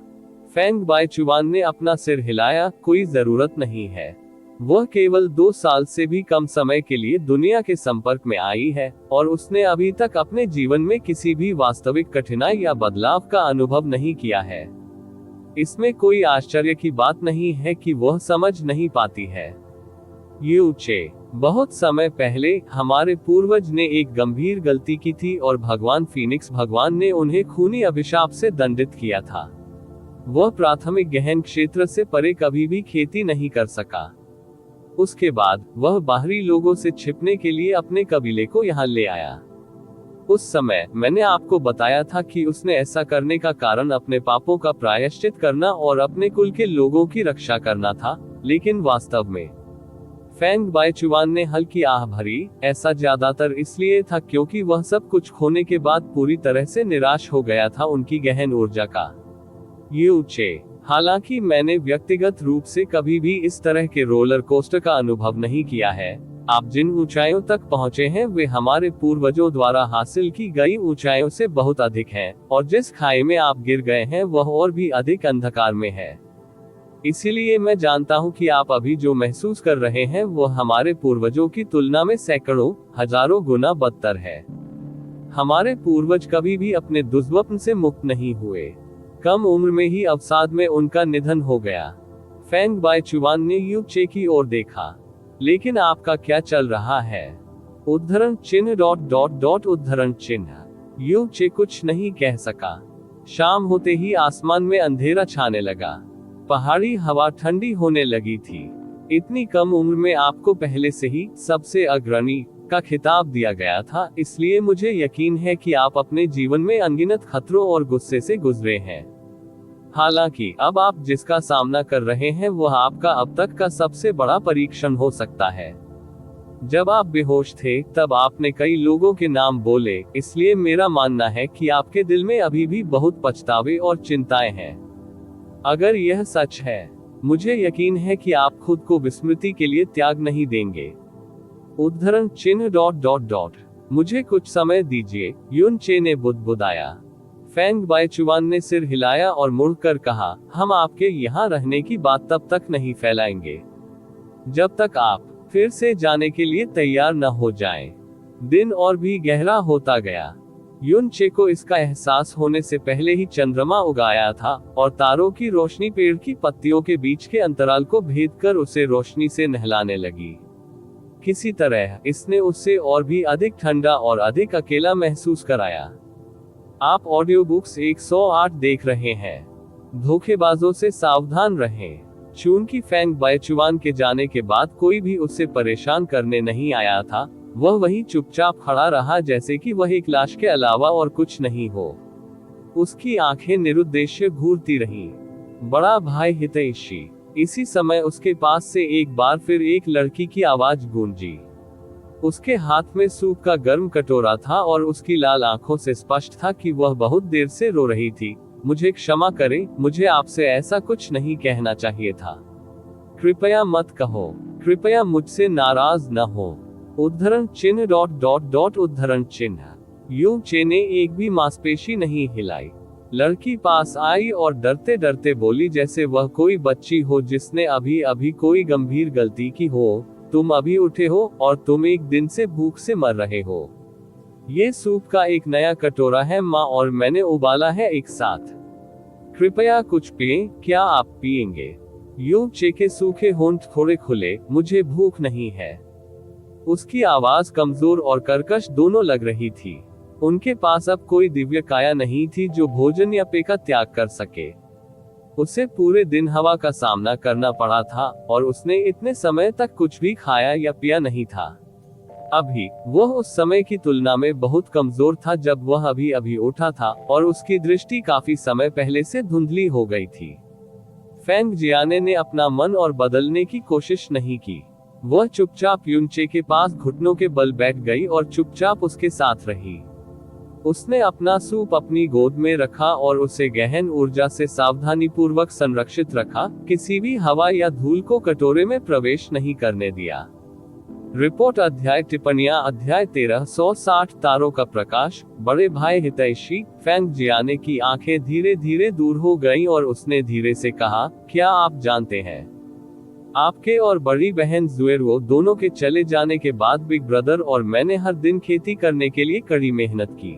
Speaker 1: फेंग बायचुआन ने अपना सिर हिलाया। कोई जरूरत नहीं है। वह केवल 2 साल से भी कम समय के लिए दुनिया के संपर्क में आई है, और उसने अभी तक अपने जीवन में किसी भी वास्तविक कठिनाई या बदलाव का अनुभव नहीं किया है। इसमें कोई आश्चर्य की बात नहीं है कि वह समझ नहीं पाती है। यू चे, बहुत समय पहले हमारे पूर्वज ने एक गंभीर गलती की थी और भगवान फीनिक्स भगवान ने उन्हें खूनी अभिशाप से दंडित किया था। वह प्राथमिक गहन क्षेत्र से परे कभी भी खेती नहीं कर सका। उसके बाद वह बाहरी लोगों से छिपने के लिए अपने कबीले को यहाँ ले आया। उस समय मैंने आपको बताया था कि उसने ऐसा करने का कारण अपने पापों का प्रायश्चित करना और अपने कुल के लोगों की रक्षा करना था, लेकिन वास्तव में फेंग बायचुआन ने हल्की आह भरी। ऐसा ज्यादातर इसलिए था क्योंकि वह सब कुछ खोने के बाद पूरी तरह से निराश हो गया था उनकी गहन ऊर्जा का। यू चे, हालांकि मैंने व्यक्तिगत रूप से कभी भी इस तरह के रोलर कोस्टर का अनुभव नहीं किया है। आप जिन ऊंचाइयों तक पहुंचे हैं वे हमारे पूर्वजों द्वारा हासिल की गई ऊंचाइयों से बहुत अधिक हैं, और जिस खाई में आप गिर गए हैं वह और भी अधिक अंधकार में है। इसीलिए मैं जानता हूं कि आप अभी जो महसूस कर रहे हैं वह हमारे पूर्वजों की तुलना में सैकड़ों, हजारों गुना बदतर है। हमारे पूर्वज कभी भी अपने दुष्स्वप्न से मुक्त नहीं हुए। कम उम्र में ही अवसाद में उनका निधन हो गया। फेंग बायचुआन ने यू चे की ओर देखा। लेकिन आपका क्या चल रहा है? उद्धरण चिन्ह उद्धरण चिन्ह। यू चे कुछ नहीं कह सका। शाम होते ही आसमान में अंधेरा छाने लगा। पहाड़ी हवा ठंडी होने लगी थी। इतनी कम उम्र में आपको पहले से ही सबसे अग्रणी का खिताब दिया गया था, इसलिए मुझे यकीन है कि आप अपने जीवन में अनगिनत खतरों और गुस्से से गुजरे हैं। हालांकि अब आप जिसका सामना कर रहे हैं वह आपका अब तक का सबसे बड़ा परीक्षण हो सकता है। जब आप बेहोश थे तब आपने कई लोगों के नाम बोले, इसलिए मेरा मानना है कि आपके दिल में अभी भी बहुत पछतावे और चिंताएं हैं। अगर यह सच है, मुझे यकीन है कि आप खुद को विस्मृति के लिए त्याग नहीं देंगे। उद्धरण चिन्ह मुझे कुछ समय दीजिए, युन चे ने बुदबुदाया। फेंग बायचुआन ने सिर हिलाया और मुड़कर कहा, हम आपके यहाँ रहने की बात तब तक नहीं फैलाएंगे जब तक आप फिर से जाने के लिए तैयार न हो जाएं। दिन और भी गहरा होता गया। युन चे को इसका एहसास होने से पहले ही चंद्रमा उगाया था, और तारों की रोशनी पेड़ की पत्तियों के बीच के अंतराल को भेद कर उसे रोशनी से नहलाने लगी। किसी तरह इसने उससे और भी अधिक ठंडा और अधिक अकेला महसूस कराया। आप ऑडियो बुक्स 108 देख रहे हैं। धोखेबाजों से सावधान रहें। चूंकि फेंग बायचुआन के जाने के बाद कोई भी उससे परेशान करने नहीं आया था, वह वहीं चुपचाप खड़ा रहा जैसे कि वह एक लाश के अलावा और कुछ नहीं हो। उसकी आंखें निरुद्देश्य घूरती रहीं। बड़ा भाई हितैषी, इसी समय उसके पास से एक बार फिर एक लड़की की आवाज गूंजी। उसके हाथ में सूप का गर्म कटोरा था और उसकी लाल आंखों से स्पष्ट था कि वह बहुत देर से रो रही थी। मुझे क्षमा करें, मुझे आपसे ऐसा कुछ नहीं कहना चाहिए था। कृपया मत कहो, कृपया मुझसे नाराज न हो। उद्धरण चिन्ह उद्धरण चिन्ह। यूं चे ने एक भी मांसपेशी नहीं हिलाई। लड़की पास आई और डरते डरते बोली, जैसे वह कोई बच्ची हो जिसने अभी अभी कोई गंभीर गलती की हो। तुम अभी उठे हो और तुम एक दिन से भूख से मर रहे हो। ये सूप का एक नया कटोरा है माँ, और मैंने उबाला है एक साथ। कृपया कुछ पिएं, क्या आप पिएंगे? यूं चे के सूखे होंठ थोड़े खुले। मुझे भूख नहीं है। उसकी आवाज कमजोर और कर्कश दोनों लग रही थी। उनके पास अब कोई दिव्य काया नहीं थी जो भोजन या पेय का त्याग कर सके। उसे पूरे दिन हवा का सामना करना पड़ा था और उसने इतने समय तक कुछ भी खाया या पिया नहीं था। अभी वह उस समय की तुलना में बहुत कमजोर था जब वह अभी अभी उठा था, और उसकी दृष्टि काफी समय पहले से धुंधली हो गई थी। फेंग जियाने ने अपना मन और बदलने की कोशिश नहीं की। वह चुपचाप युनचे के पास घुटनों के बल बैठ गई और चुपचाप उसके साथ रही। उसने अपना सूप अपनी गोद में रखा और उसे गहन ऊर्जा से सावधानीपूर्वक संरक्षित रखा। किसी भी हवा या धूल को कटोरे में प्रवेश नहीं करने दिया। रिपोर्ट अध्याय टिप्पणियां अध्याय 1360 तारों का प्रकाश। बड़े भाई हितैषी फेंग जियाने की आंखें धीरे धीरे दूर हो गईं और उसने धीरे से कहा, क्या आप जानते हैं, आपके और बड़ी बहन जुएरो दोनों के चले जाने के बाद बिग ब्रदर और मैंने हर दिन खेती करने के लिए कड़ी मेहनत की।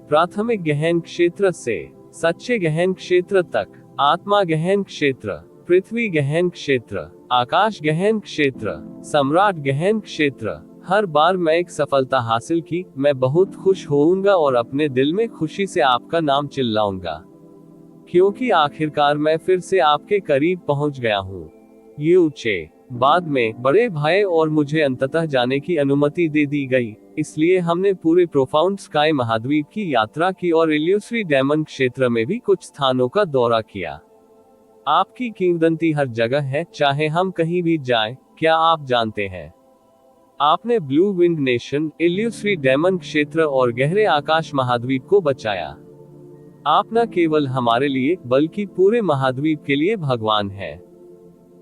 Speaker 1: प्राथमिक गहन क्षेत्र से सच्चे गहन क्षेत्र तक, आत्मा गहन क्षेत्र, पृथ्वी गहन क्षेत्र, आकाश गहन क्षेत्र, सम्राट गहन क्षेत्र। हर बार मैं एक सफलता हासिल की, मैं बहुत खुश होऊंगा और अपने दिल में खुशी से आपका नाम चिल्लाऊंगा, क्योंकि आखिरकार मैं फिर से आपके करीब पहुंच गया हूं। यू चे। बाद में बड़े भाई और मुझे अंततः जाने की अनुमति दे दी गई, इसलिए हमने पूरे प्रोफाउंड स्काई महाद्वीप की यात्रा की और इल्यूसरी डायमंड क्षेत्र में भी कुछ स्थानों का दौरा किया। आपकी किंवदंती हर जगह है, चाहे हम कहीं भी जाएं। क्या आप जानते हैं, आपने blue wind nation, illusory diamond क्षेत्र और गहरे आकाश महाद्वीप को बचाया। आप न केवल हमारे लिए बल्कि पूरे महाद्वीप के लिए भगवान हैं।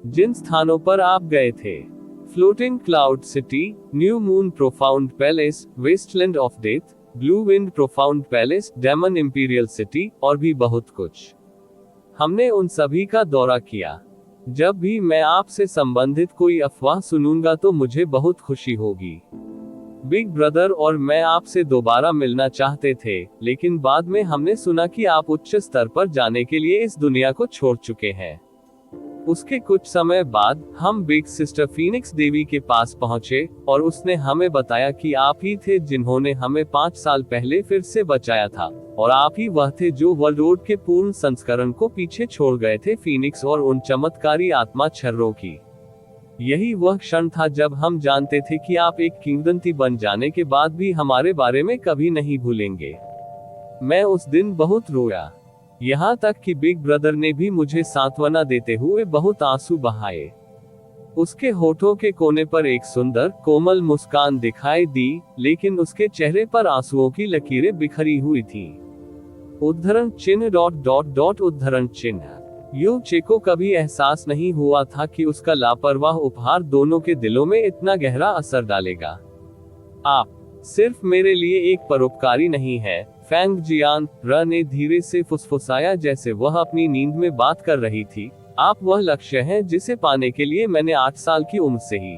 Speaker 1: जिन स्थानों पर आप गए थे, Floating Cloud City, New Moon Profound Palace, Wasteland of Death, Blue Wind Profound Palace, Demon Imperial City और भी बहुत कुछ, हमने उन सभी का दौरा किया। जब भी मैं आपसे संबंधित कोई अफवाह सुनूंगा तो मुझे बहुत खुशी होगी। बिग ब्रदर और मैं आपसे दोबारा मिलना चाहते थे, लेकिन बाद में हमने सुना कि आप उच्च स्तर पर जाने के लिए इस दुनिया को छोड़ चुके हैं। उसके कुछ समय बाद हम बिग सिस्टर फीनिक्स देवी के पास पहुंचे और उसने हमें बताया कि आप ही थे जिन्होंने हमें 5 साल पहले फिर से बचाया था, और आप ही वह थे जो वर्ल्ड रोड के पूर्ण संस्करण को पीछे छोड़ गए थे, फीनिक्स और उन चमत्कारी आत्मा छर्रों की। यही वह क्षण था जब हम जानते थे कि आप एक किंवदंती बन जाने के बाद भी हमारे बारे में कभी नहीं भूलेंगे। मैं उस दिन बहुत रोया, यहाँ तक कि बिग ब्रदर ने भी मुझे सांत्वना देते हुए बहुत आंसू बहाए। उसके होठों के कोने पर एक सुंदर कोमल मुस्कान दिखाई दी, लेकिन उसके चेहरे पर आंसुओं की लकीरें बिखरी हुई थीं। उद्धरण चिन्ह उद्धरण चिन्ह। यू चे को कभी एहसास नहीं हुआ था कि उसका लापरवाह उपहार दोनों के दिलों में इतना गहरा असर डालेगा। आप सिर्फ मेरे लिए एक परोपकारी नहीं है, फेंग जियान र ने धीरे से फुसफुसाया जैसे वह अपनी नींद में बात कर रही थी। आप वह लक्ष्य हैं जिसे पाने के लिए मैंने 8 साल की उम्र से ही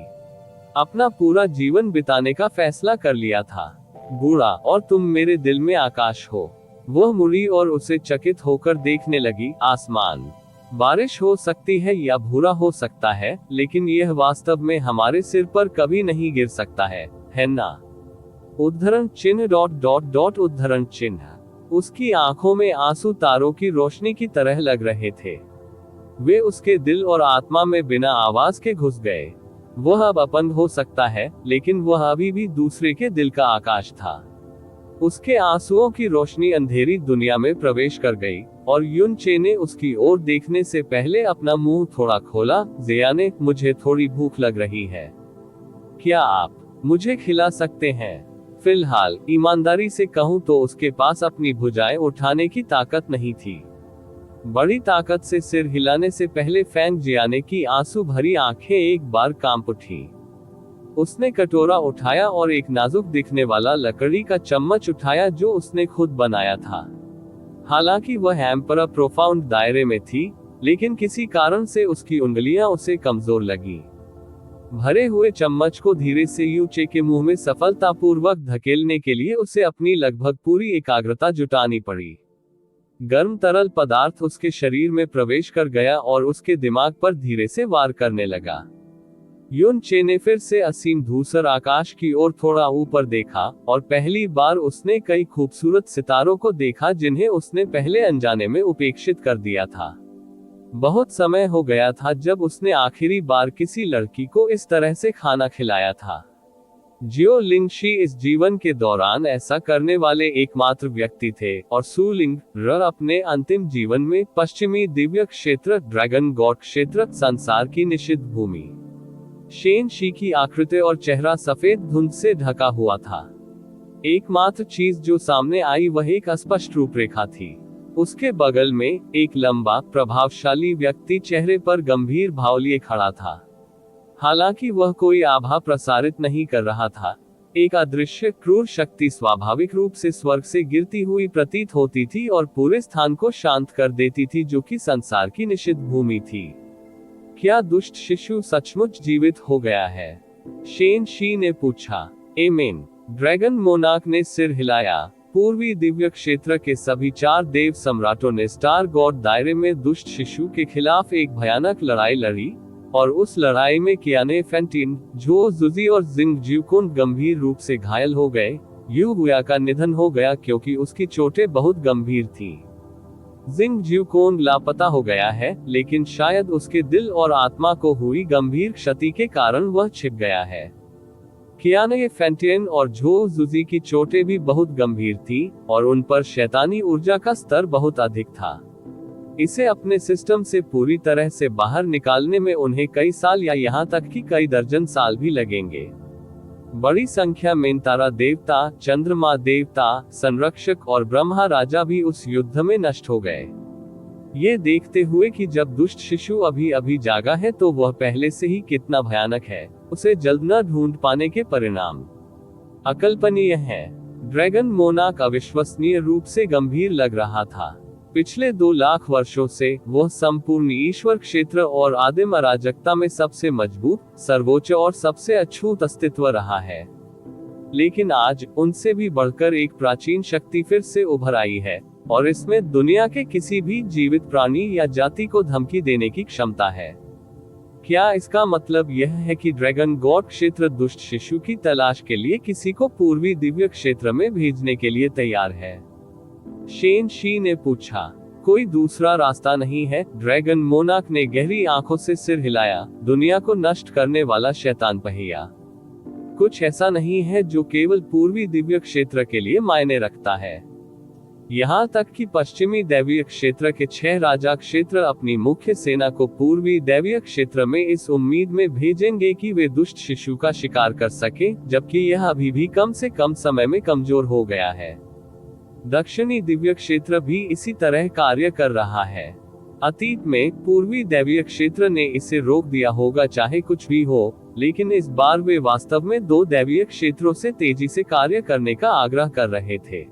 Speaker 1: अपना पूरा जीवन बिताने का फैसला कर लिया था। बूढ़ा, और तुम मेरे दिल में आकाश हो। वह मुड़ी और उसे चकित होकर देखने लगी। आसमान बारिश हो सकती है या भूरा हो सकता है, लेकिन यह वास्तव में हमारे सिर पर कभी नहीं गिर सकता है ना? उद्धरण चिन्ह उद्धरण चिन्ह। उसकी आंखों में आंसू तारों की रोशनी की तरह लग रहे थे। वे उसके दिल और आत्मा में बिना आवाज के घुस गए। वह अब अपंग हो सकता है, लेकिन वह अभी भी दूसरे के दिल का आकाश था। उसके आंसुओं की रोशनी अंधेरी दुनिया में प्रवेश कर गई, और युन चे ने उसकी ओर देखने से पहले अपना मुंह थोड़ा खोला। जियाने, मुझे थोड़ी भूख लग रही है, क्या आप मुझे खिला सकते हैं? फिलहाल ईमानदारी से कहूं तो उसके पास अपनी भुजाएं उठाने की ताकत नहीं थी। बड़ी ताकत से सिर हिलाने से पहले फैंग जियाने की आंसू भरी आंखें एक बार कांप उठी। उसने कटोरा उठाया और एक नाजुक दिखने वाला लकड़ी का चम्मच उठाया जो उसने खुद बनाया था। हालांकि वह एम्परर प्रोफाउंड दायरे में थी, लेकिन किसी कारण से उसकी उंगलियां उसे कमजोर लगी। भरे हुए चम्मच को धीरे से यू चे के मुंह में सफलतापूर्वक धकेलने के लिए उसे अपनी लगभग पूरी एकाग्रता जुटानी पड़ी। गर्म तरल पदार्थ उसके शरीर में प्रवेश कर गया और उसके दिमाग पर धीरे से वार करने लगा। युन चे ने फिर से असीम धूसर आकाश की ओर थोड़ा ऊपर देखा, और पहली बार उसने कई खूबसूरत सितारों को देखा जिन्हें उसने पहले अनजाने में उपेक्षित कर दिया था। बहुत समय हो गया था जब उसने आखिरी बार किसी लड़की को इस तरह से खाना खिलाया था। जियो लिंगशी इस जीवन के दौरान ऐसा करने वाले एकमात्र व्यक्ति थे, और सु लिंग र अपने अंतिम जीवन में पश्चिमी दिव्य क्षेत्र ड्रैगन गॉड क्षेत्र संसार की निषिद्ध भूमि शेन शी की आकृति और चेहरा सफेद धुंध से ढका हुआ था। एकमात्र चीज जो सामने आई वह एक अस्पष्ट रूपरेखा थी। उसके बगल में एक लंबा प्रभावशाली व्यक्ति चेहरे पर गंभीर भाव लिए खड़ा था। हालांकि वह कोई आभा प्रसारित नहीं कर रहा था। एक अदृश्य क्रूर शक्ति स्वाभाविक रूप से स्वर्ग से गिरती हुई प्रतीत होती थी और पूरे स्थान को शांत कर देती थी, जो कि संसार की निषिद्ध भूमि थी। क्या दुष्ट शिशु सचमुच जीवित हो गया है? शेन शी ने पूछा। एमेन, ड्रैगन मोनार्क ने सिर हिलाया। पूर्वी दिव्य क्षेत्र के सभी 4 देव सम्राटों ने स्टार गॉड दायरे में दुष्ट शिशु के खिलाफ एक भयानक लड़ाई लड़ी, और उस लड़ाई में कियाने फैंटिन, झो जुजी और जिंग ज्यूकुन गंभीर रूप से घायल हो गए। यू हुआ का निधन हो गया क्योंकि उसकी चोटें बहुत गंभीर थीं। जिंग ज्यूकुन लापता हो गया है, लेकिन शायद उसके दिल और आत्मा को हुई गंभीर क्षति के कारण वह छिप गया है। कियाने फैंटिन और झो जुजी की चोटें भी बहुत गंभीर थीं, और उन पर शैतानी ऊर्जा का स्तर बहुत अधिक था। इसे अपने सिस्टम से पूरी तरह से बाहर निकालने में उन्हें कई साल या यहाँ तक कि कई दर्जन साल भी लगेंगे। बड़ी संख्या में तारा देवता, चंद्रमा देवता, संरक्षक और ब्रह्मा राजा भी उस युद्ध में नष्ट हो गए। ये देखते हुए कि जब दुष्ट शिशु अभी अभी जागा है तो वह पहले से ही कितना भयानक है, उसे जल्द न ढूंढ पाने के परिणाम अकल्पनीय हैं। ड्रैगन मोनार्क अविश्वसनीय रूप से गंभीर लग रहा था। पिछले 2 लाख वर्षों से वह संपूर्ण ईश्वर क्षेत्र और आदिम अराजकता में सबसे मजबूत, सर्वोच्च और सबसे अछूत अस्तित्व रहा है। लेकिन आज उनसे भी बढ़कर एक प्राचीन शक्ति फिर से उभर आई है, और इसमें दुनिया के किसी भी जीवित प्राणी या जाति को धमकी देने की क्षमता है। क्या इसका मतलब यह है कि ड्रैगन गॉड क्षेत्र दुष्ट शिशु की तलाश के लिए किसी को पूर्वी दिव्य क्षेत्र में भेजने के लिए तैयार है? शेन शी ने पूछा। कोई दूसरा रास्ता नहीं है, ड्रैगन मोनार्क ने गहरी आंखों से सिर हिलाया। दुनिया को नष्ट करने वाला शैतान पहिया कुछ ऐसा नहीं है जो केवल पूर्वी दिव्य क्षेत्र के लिए मायने रखता है। यहाँ तक कि पश्चिमी दैवीय क्षेत्र के 6 राजा क्षेत्र अपनी मुख्य सेना को पूर्वी दैवीय क्षेत्र में इस उम्मीद में भेजेंगे कि वे दुष्ट शिशु का शिकार कर सके, जबकि यह अभी भी कम से कम समय में कमजोर हो गया है। दक्षिणी दिव्य क्षेत्र भी इसी तरह कार्य कर रहा है। अतीत में पूर्वी दैवीय क्षेत्र ने इसे रोक दिया होगा चाहे कुछ भी हो, लेकिन इस बार वे वास्तव में 2 दैवीय क्षेत्रों से तेजी से कार्य करने का आग्रह कर रहे थे।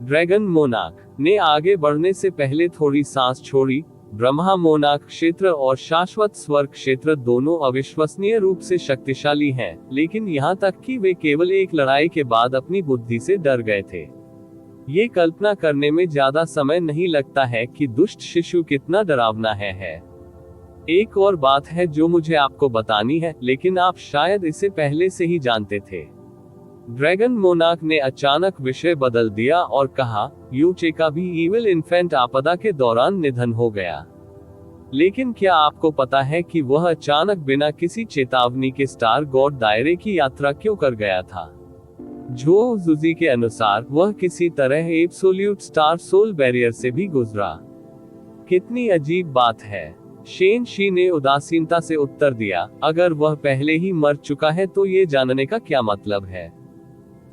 Speaker 1: ड्रैगन मोनार्क ने आगे बढ़ने से पहले थोड़ी सांस छोड़ी। ब्रह्मा मोनार्क क्षेत्र और शाश्वत स्वर्ग क्षेत्र दोनों अविश्वसनीय रूप से शक्तिशाली हैं, लेकिन यहाँ तक कि वे केवल एक लड़ाई के बाद अपनी बुद्धि से डर गए थे। ये कल्पना करने में ज्यादा समय नहीं लगता है कि दुष्ट शिशु कितना डरावना है। एक और बात है जो मुझे आपको बतानी है, लेकिन आप शायद इसे पहले से ही जानते थे। ड्रैगन मोनार्क ने अचानक विषय बदल दिया और कहा, यू चे का भी इविल इन्फेंट आपदा के दौरान निधन हो गया। लेकिन क्या आपको पता है कि वह अचानक बिना किसी चेतावनी के स्टार गॉड दायरे की यात्रा क्यों कर गया था? झो जुजी के अनुसार वह किसी तरह एब्सोल्यूट स्टार सोल बैरियर से भी गुजरा। कितनी अजीब बात है। शेन शी ने उदासीनता से उत्तर दिया, अगर वह पहले ही मर चुका है तो ये जानने का क्या मतलब है।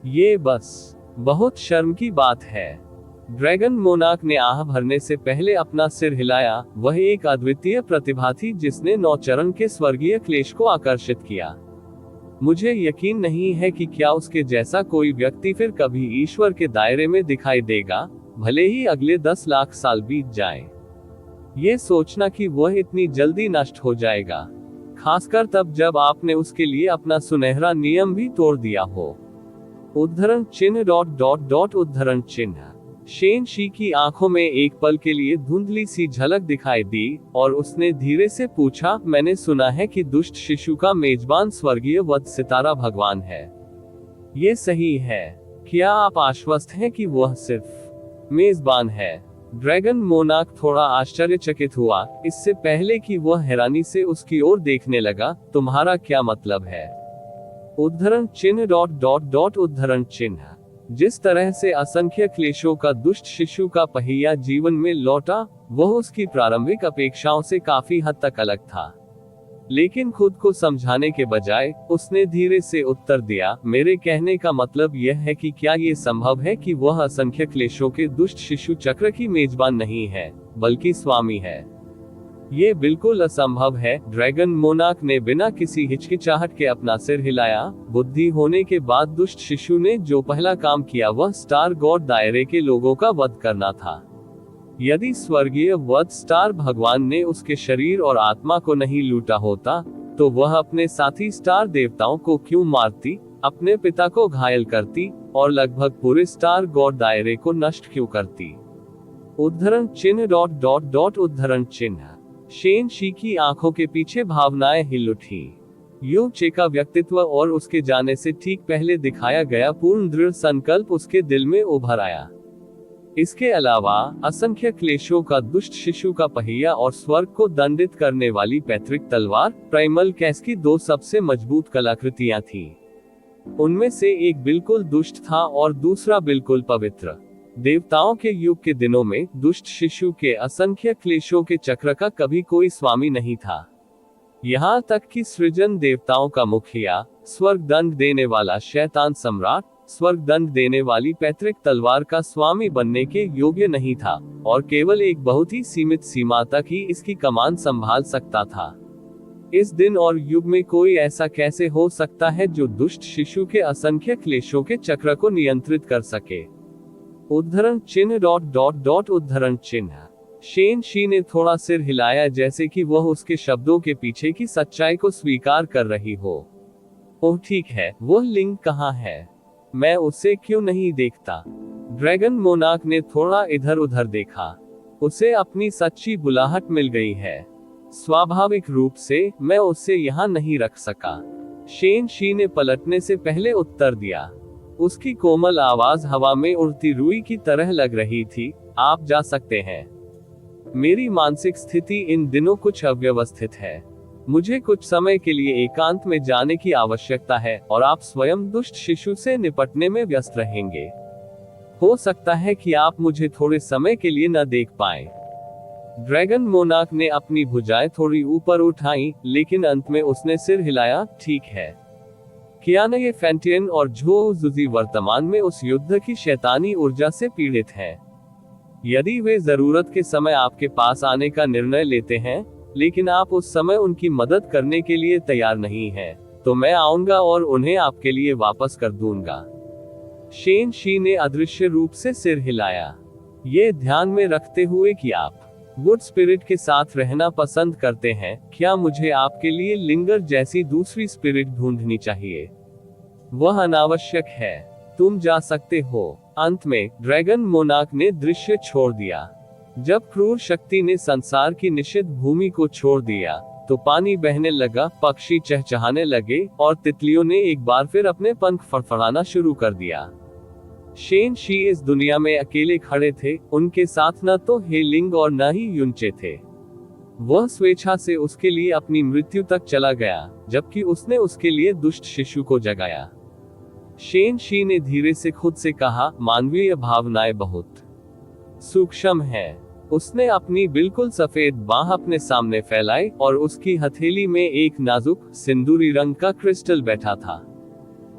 Speaker 1: ये बस बहुत शर्म की बात है। ड्रैगन मोनार्क ने आह भरने से पहले अपना सिर हिलाया। वह एक अद्वितीय प्रतिभा थी जिसने नौचरण के स्वर्गीय क्लेश को आकर्षित किया। मुझे यकीन नहीं है कि क्या उसके जैसा कोई व्यक्ति फिर कभी ईश्वर के दायरे में दिखाई देगा, भले ही अगले 10 लाख साल बीत जाएं। ये सोचना कि वह इतनी जल्दी नष्ट हो जाएगा, खासकर तब जब आपने उसके लिए अपना सुनहरा नियम भी तोड़ दिया हो। उद्धरण चिन्ह उद्धरण चिन्ह। शेन शी की आंखों में एक पल के लिए धुंधली सी झलक दिखाई दी और उसने धीरे से पूछा, मैंने सुना है कि दुष्ट शिशु का मेजबान स्वर्गीय वध सितारा भगवान है। ये सही है? क्या आप आश्वस्त हैं कि वह सिर्फ मेजबान है? ड्रैगन मोनार्क थोड़ा आश्चर्यचकित हुआ, इससे पहले कि वह हैरानी से उसकी ओर देखने लगा। तुम्हारा क्या मतलब है? उद्धरण चिन्ह उद्धरण चिन्ह। जिस तरह से असंख्य क्लेशों का दुष्ट शिशु का पहिया जीवन में लौटा, वह उसकी प्रारंभिक अपेक्षाओं से काफी हद तक अलग था। लेकिन खुद को समझाने के बजाय उसने धीरे से उत्तर दिया, मेरे कहने का मतलब यह है कि क्या ये संभव है कि वह असंख्य क्लेशों के दुष्ट शिशु चक्र की मेजबान नहीं है, बल्कि स्वामी है? ये बिल्कुल असंभव है। ड्रैगन मोनार्क ने बिना किसी हिचकिचाहट के अपना सिर हिलाया। बुद्धि होने के बाद दुष्ट शिशु ने जो पहला काम किया वह स्टार गॉड दायरे के लोगों का वध करना था। यदि स्वर्गीय वध स्टार भगवान ने उसके शरीर और आत्मा को नहीं लूटा होता, तो वह अपने साथी स्टार देवताओं को क्यों मारती, अपने पिता को घायल करती और लगभग पूरे स्टार गॉड दायरे को नष्ट क्यों करती? उद्धरण चिन्ह उद्धरण चिन्ह। शेन शी की आंखों के पीछे भावनाएं हिल उठी। यू चे का व्यक्तित्व और उसके जाने से ठीक पहले दिखाया गया पूर्ण दृढ़ संकल्प उसके दिल में उभर आया। इसके अलावा असंख्य क्लेशों का दुष्ट शिशु का पहिया और स्वर्ग को दंडित करने वाली पैतृक तलवार प्राइमल कैस की 2 सबसे मजबूत कलाकृतियां थी। उनमें से एक बिल्कुल दुष्ट था और दूसरा बिल्कुल पवित्र। देवताओं के युग के दिनों में दुष्ट शिशु के असंख्य क्लेशों के चक्र का कभी कोई स्वामी नहीं था। यहाँ तक कि सृजन देवताओं का मुखिया, स्वर्ग दंड देने वाला शैतान सम्राट, स्वर्ग दंड देने वाली पैतृक तलवार का स्वामी बनने के योग्य नहीं था, और केवल एक बहुत ही सीमित सीमा तक ही इसकी कमान संभाल सकता था। इस दिन और युग में कोई ऐसा कैसे हो सकता है जो दुष्ट शिशु के असंख्य क्लेशों के चक्र को नियंत्रित कर सके? उद्धरण चिन्ह उद्धरण चिन्ह। शेन शी ने थोड़ा सिर हिलाया, जैसे कि वह उसके शब्दों के पीछे की सच्चाई को स्वीकार कर रही हो। ओह ठीक है, वह लिंग कहाँ है? मैं उसे क्यों नहीं देखता? ड्रैगन मोनार्क ने थोड़ा इधर उधर देखा। उसे अपनी सच्ची बुलाहट मिल गई है। स्वाभाविक रूप से मैं उसे यहाँ नहीं रख सका। शेन शी ने पलटने से पहले उत्तर दिया। उसकी कोमल आवाज हवा में उड़ती रुई की तरह लग रही थी। आप जा सकते हैं। मेरी मानसिक स्थिति इन दिनों कुछ अव्यवस्थित है। मुझे कुछ समय के लिए एकांत में जाने की आवश्यकता है और आप स्वयं दुष्ट शिशु से निपटने में व्यस्त रहेंगे। हो सकता है कि आप मुझे थोड़े समय के लिए न देख पाएं। ड्रैगन मोनार्क ने अपनी भुजाएं थोड़ी ऊपर उठाई, लेकिन अंत में उसने सिर हिलाया। ठीक है। कियानये फैंटियन और झो जुजी वर्तमान में उस युद्ध की शैतानी ऊर्जा से पीड़ित हैं। यदि वे जरूरत के समय आपके पास आने का निर्णय लेते हैं, लेकिन आप उस समय उनकी मदद करने के लिए तैयार नहीं हैं, तो मैं आऊंगा और उन्हें आपके लिए वापस कर दूंगा। शेन शी ने अदृश्य रूप से सिर हिलाया। ये ध्यान में रखते हुए कि आप गुड स्पिरिट के साथ रहना पसंद करते हैं, क्या मुझे आपके लिए लिंगर जैसी दूसरी स्पिरिट ढूंढनी चाहिए? वह अनावश्यक है। तुम जा सकते हो। अंत में ड्रैगन मोनार्क ने दृश्य छोड़ दिया। जब क्रूर शक्ति ने संसार की निषिद्ध भूमि को छोड़ दिया, तो पानी बहने लगा, पक्षी चहचहाने लगे और तितलियों ने एक बार फिर अपने पंख फड़फड़ाना शुरू कर दिया। शेन शी इस दुनिया में अकेले खड़े थे। उनके साथ न तो हे लिंग और न ही युनचे थे। वह स्वेच्छा से उसके लिए अपनी मृत्यु तक चला गया, जबकि उसने उसके लिए दुष्ट शिशु को जगाया। शेन शी ने धीरे से खुद से कहा, मानवीय भावनाएं बहुत सूक्ष्म हैं। उसने अपनी बिल्कुल सफेद बाह अपने सामने फैलाई और उसकी हथेली में एक नाजुक सिंदूरी रंग का क्रिस्टल बैठा था।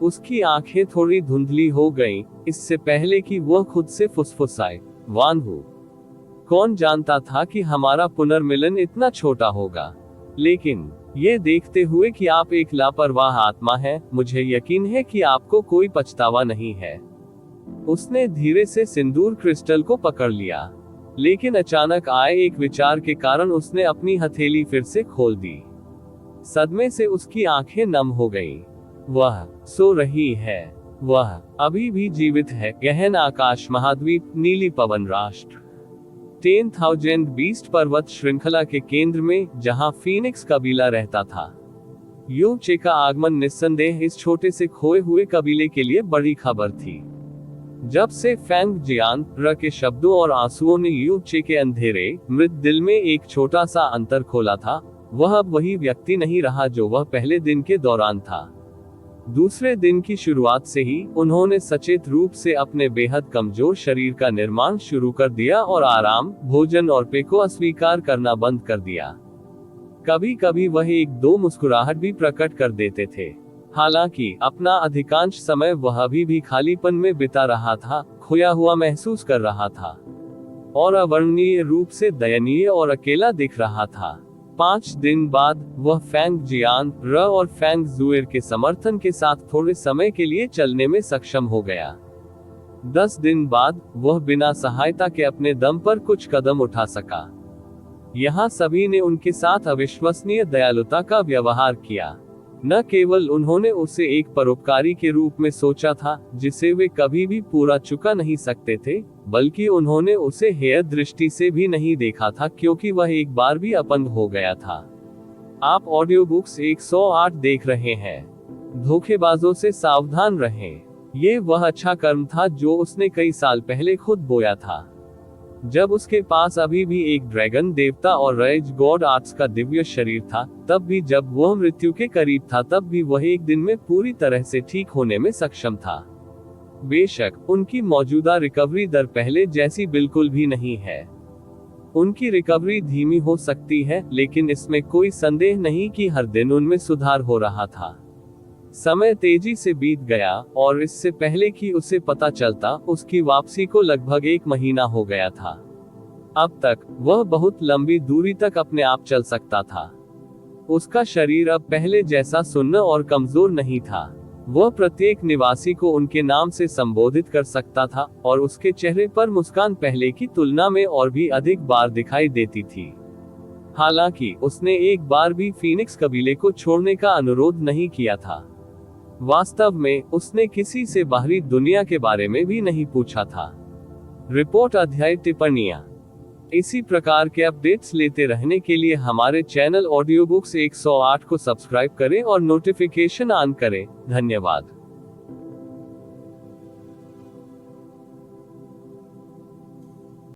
Speaker 1: उसकी आंखें थोड़ी धुंधली हो गईं, इससे पहले कि वह खुद से फुसफुसाए, वानहू, कौन जानता था कि हमारा पुनर्मिलन इतना छोटा होगा। लेकिन ये देखते हुए कि आप एक लापरवाह आत्मा हैं, मुझे यकीन है कि आपको कोई पछतावा नहीं है। उसने धीरे से सिंदूर क्रिस्टल को पकड़ लिया, लेकिन अचानक आए एक विचार के कारण उसने अपनी हथेली फिर से खोल दी। सदमे से उसकी आंखें नम हो गईं। वह सो रही है। वह अभी भी जीवित है। गहन आकाश महाद्वीप, नीली पवन राष्ट्र, 10,000 बीस्ट पर्वत श्रृंखला के केंद्र में, जहां फीनिक्स कबीला रहता था। यू चे का आगमन निस्संदेह इस छोटे से खोए हुए कबीले के लिए बड़ी खबर थी। जब से फैंग जियान र के शब्दों और आंसुओं ने यू चे के अंधेरे मृत दिल में एक छोटा सा अंतर खोला था, वह अब वही व्यक्ति नहीं रहा जो वह पहले दिन के दौरान था। दूसरे दिन की शुरुआत से ही उन्होंने सचेत रूप से अपने बेहद कमजोर शरीर का निर्माण शुरू कर दिया और आराम, भोजन और पे को अस्वीकार करना बंद कर दिया। कभी कभी वह एक दो मुस्कुराहट भी प्रकट कर देते थे। हालांकि अपना अधिकांश समय वह अभी भी खालीपन में बिता रहा था, खोया हुआ महसूस कर रहा था और अवर्णनीय रूप से दयनीय और अकेला दिख रहा था। 5 दिन बाद वह फैंग जियान र और फैंग जुएर के समर्थन के साथ थोड़े समय के लिए चलने में सक्षम हो गया। 10 दिन बाद वह बिना सहायता के अपने दम पर कुछ कदम उठा सका। यहाँ सभी ने उनके साथ अविश्वसनीय दयालुता का व्यवहार किया। न केवल उन्होंने उसे एक परोपकारी के रूप में सोचा था जिसे वे कभी भी पूरा चुका नहीं सकते थे, बल्कि उन्होंने उसे हेय दृष्टि से भी नहीं देखा था, क्योंकि वह एक बार भी अपंग हो गया था। आप ऑडियो बुक्स 108 देख रहे हैं। धोखेबाजों से सावधान रहें। ये वह अच्छा कर्म था जो उसने कई साल पहले खुद बोया था, जब उसके पास अभी भी एक ड्रैगन देवता और रेज गॉड आर्ट्स का दिव्य शरीर था। तब भी जब वह मृत्यु के करीब था, तब भी वह एक दिन में पूरी तरह से ठीक होने में सक्षम था। बेशक उनकी मौजूदा रिकवरी दर पहले जैसी बिल्कुल भी नहीं है। उनकी रिकवरी धीमी हो सकती है, लेकिन इसमें कोई संदेह नहीं कि हर दिन उनमें सुधार हो रहा था। समय तेजी से बीत गया और इससे पहले कि उसे पता चलता, उसकी वापसी को लगभग 1 महीना हो गया था। अब तक वह बहुत लंबी दूरी तक अपने आप चल सकता था। उसका शरीर अब पहले जैसा सुन्न और कमजोर नहीं था। वह प्रत्येक निवासी को उनके नाम से संबोधित कर सकता था और उसके चेहरे पर मुस्कान पहले की तुलना में और भी अधिक बार दिखाई देती थी। हालांकि उसने एक बार भी फीनिक्स कबीले को छोड़ने का अनुरोध नहीं किया था। वास्तव में उसने किसी से बाहरी दुनिया के बारे में भी नहीं पूछा था। रिपोर्ट, अध्याय, टिप्पणियां। इसी प्रकार के अपडेट्स लेते रहने के लिए हमारे चैनल ऑडियो बुक्स 108 को सब्सक्राइब करें और नोटिफिकेशन ऑन करें। धन्यवाद।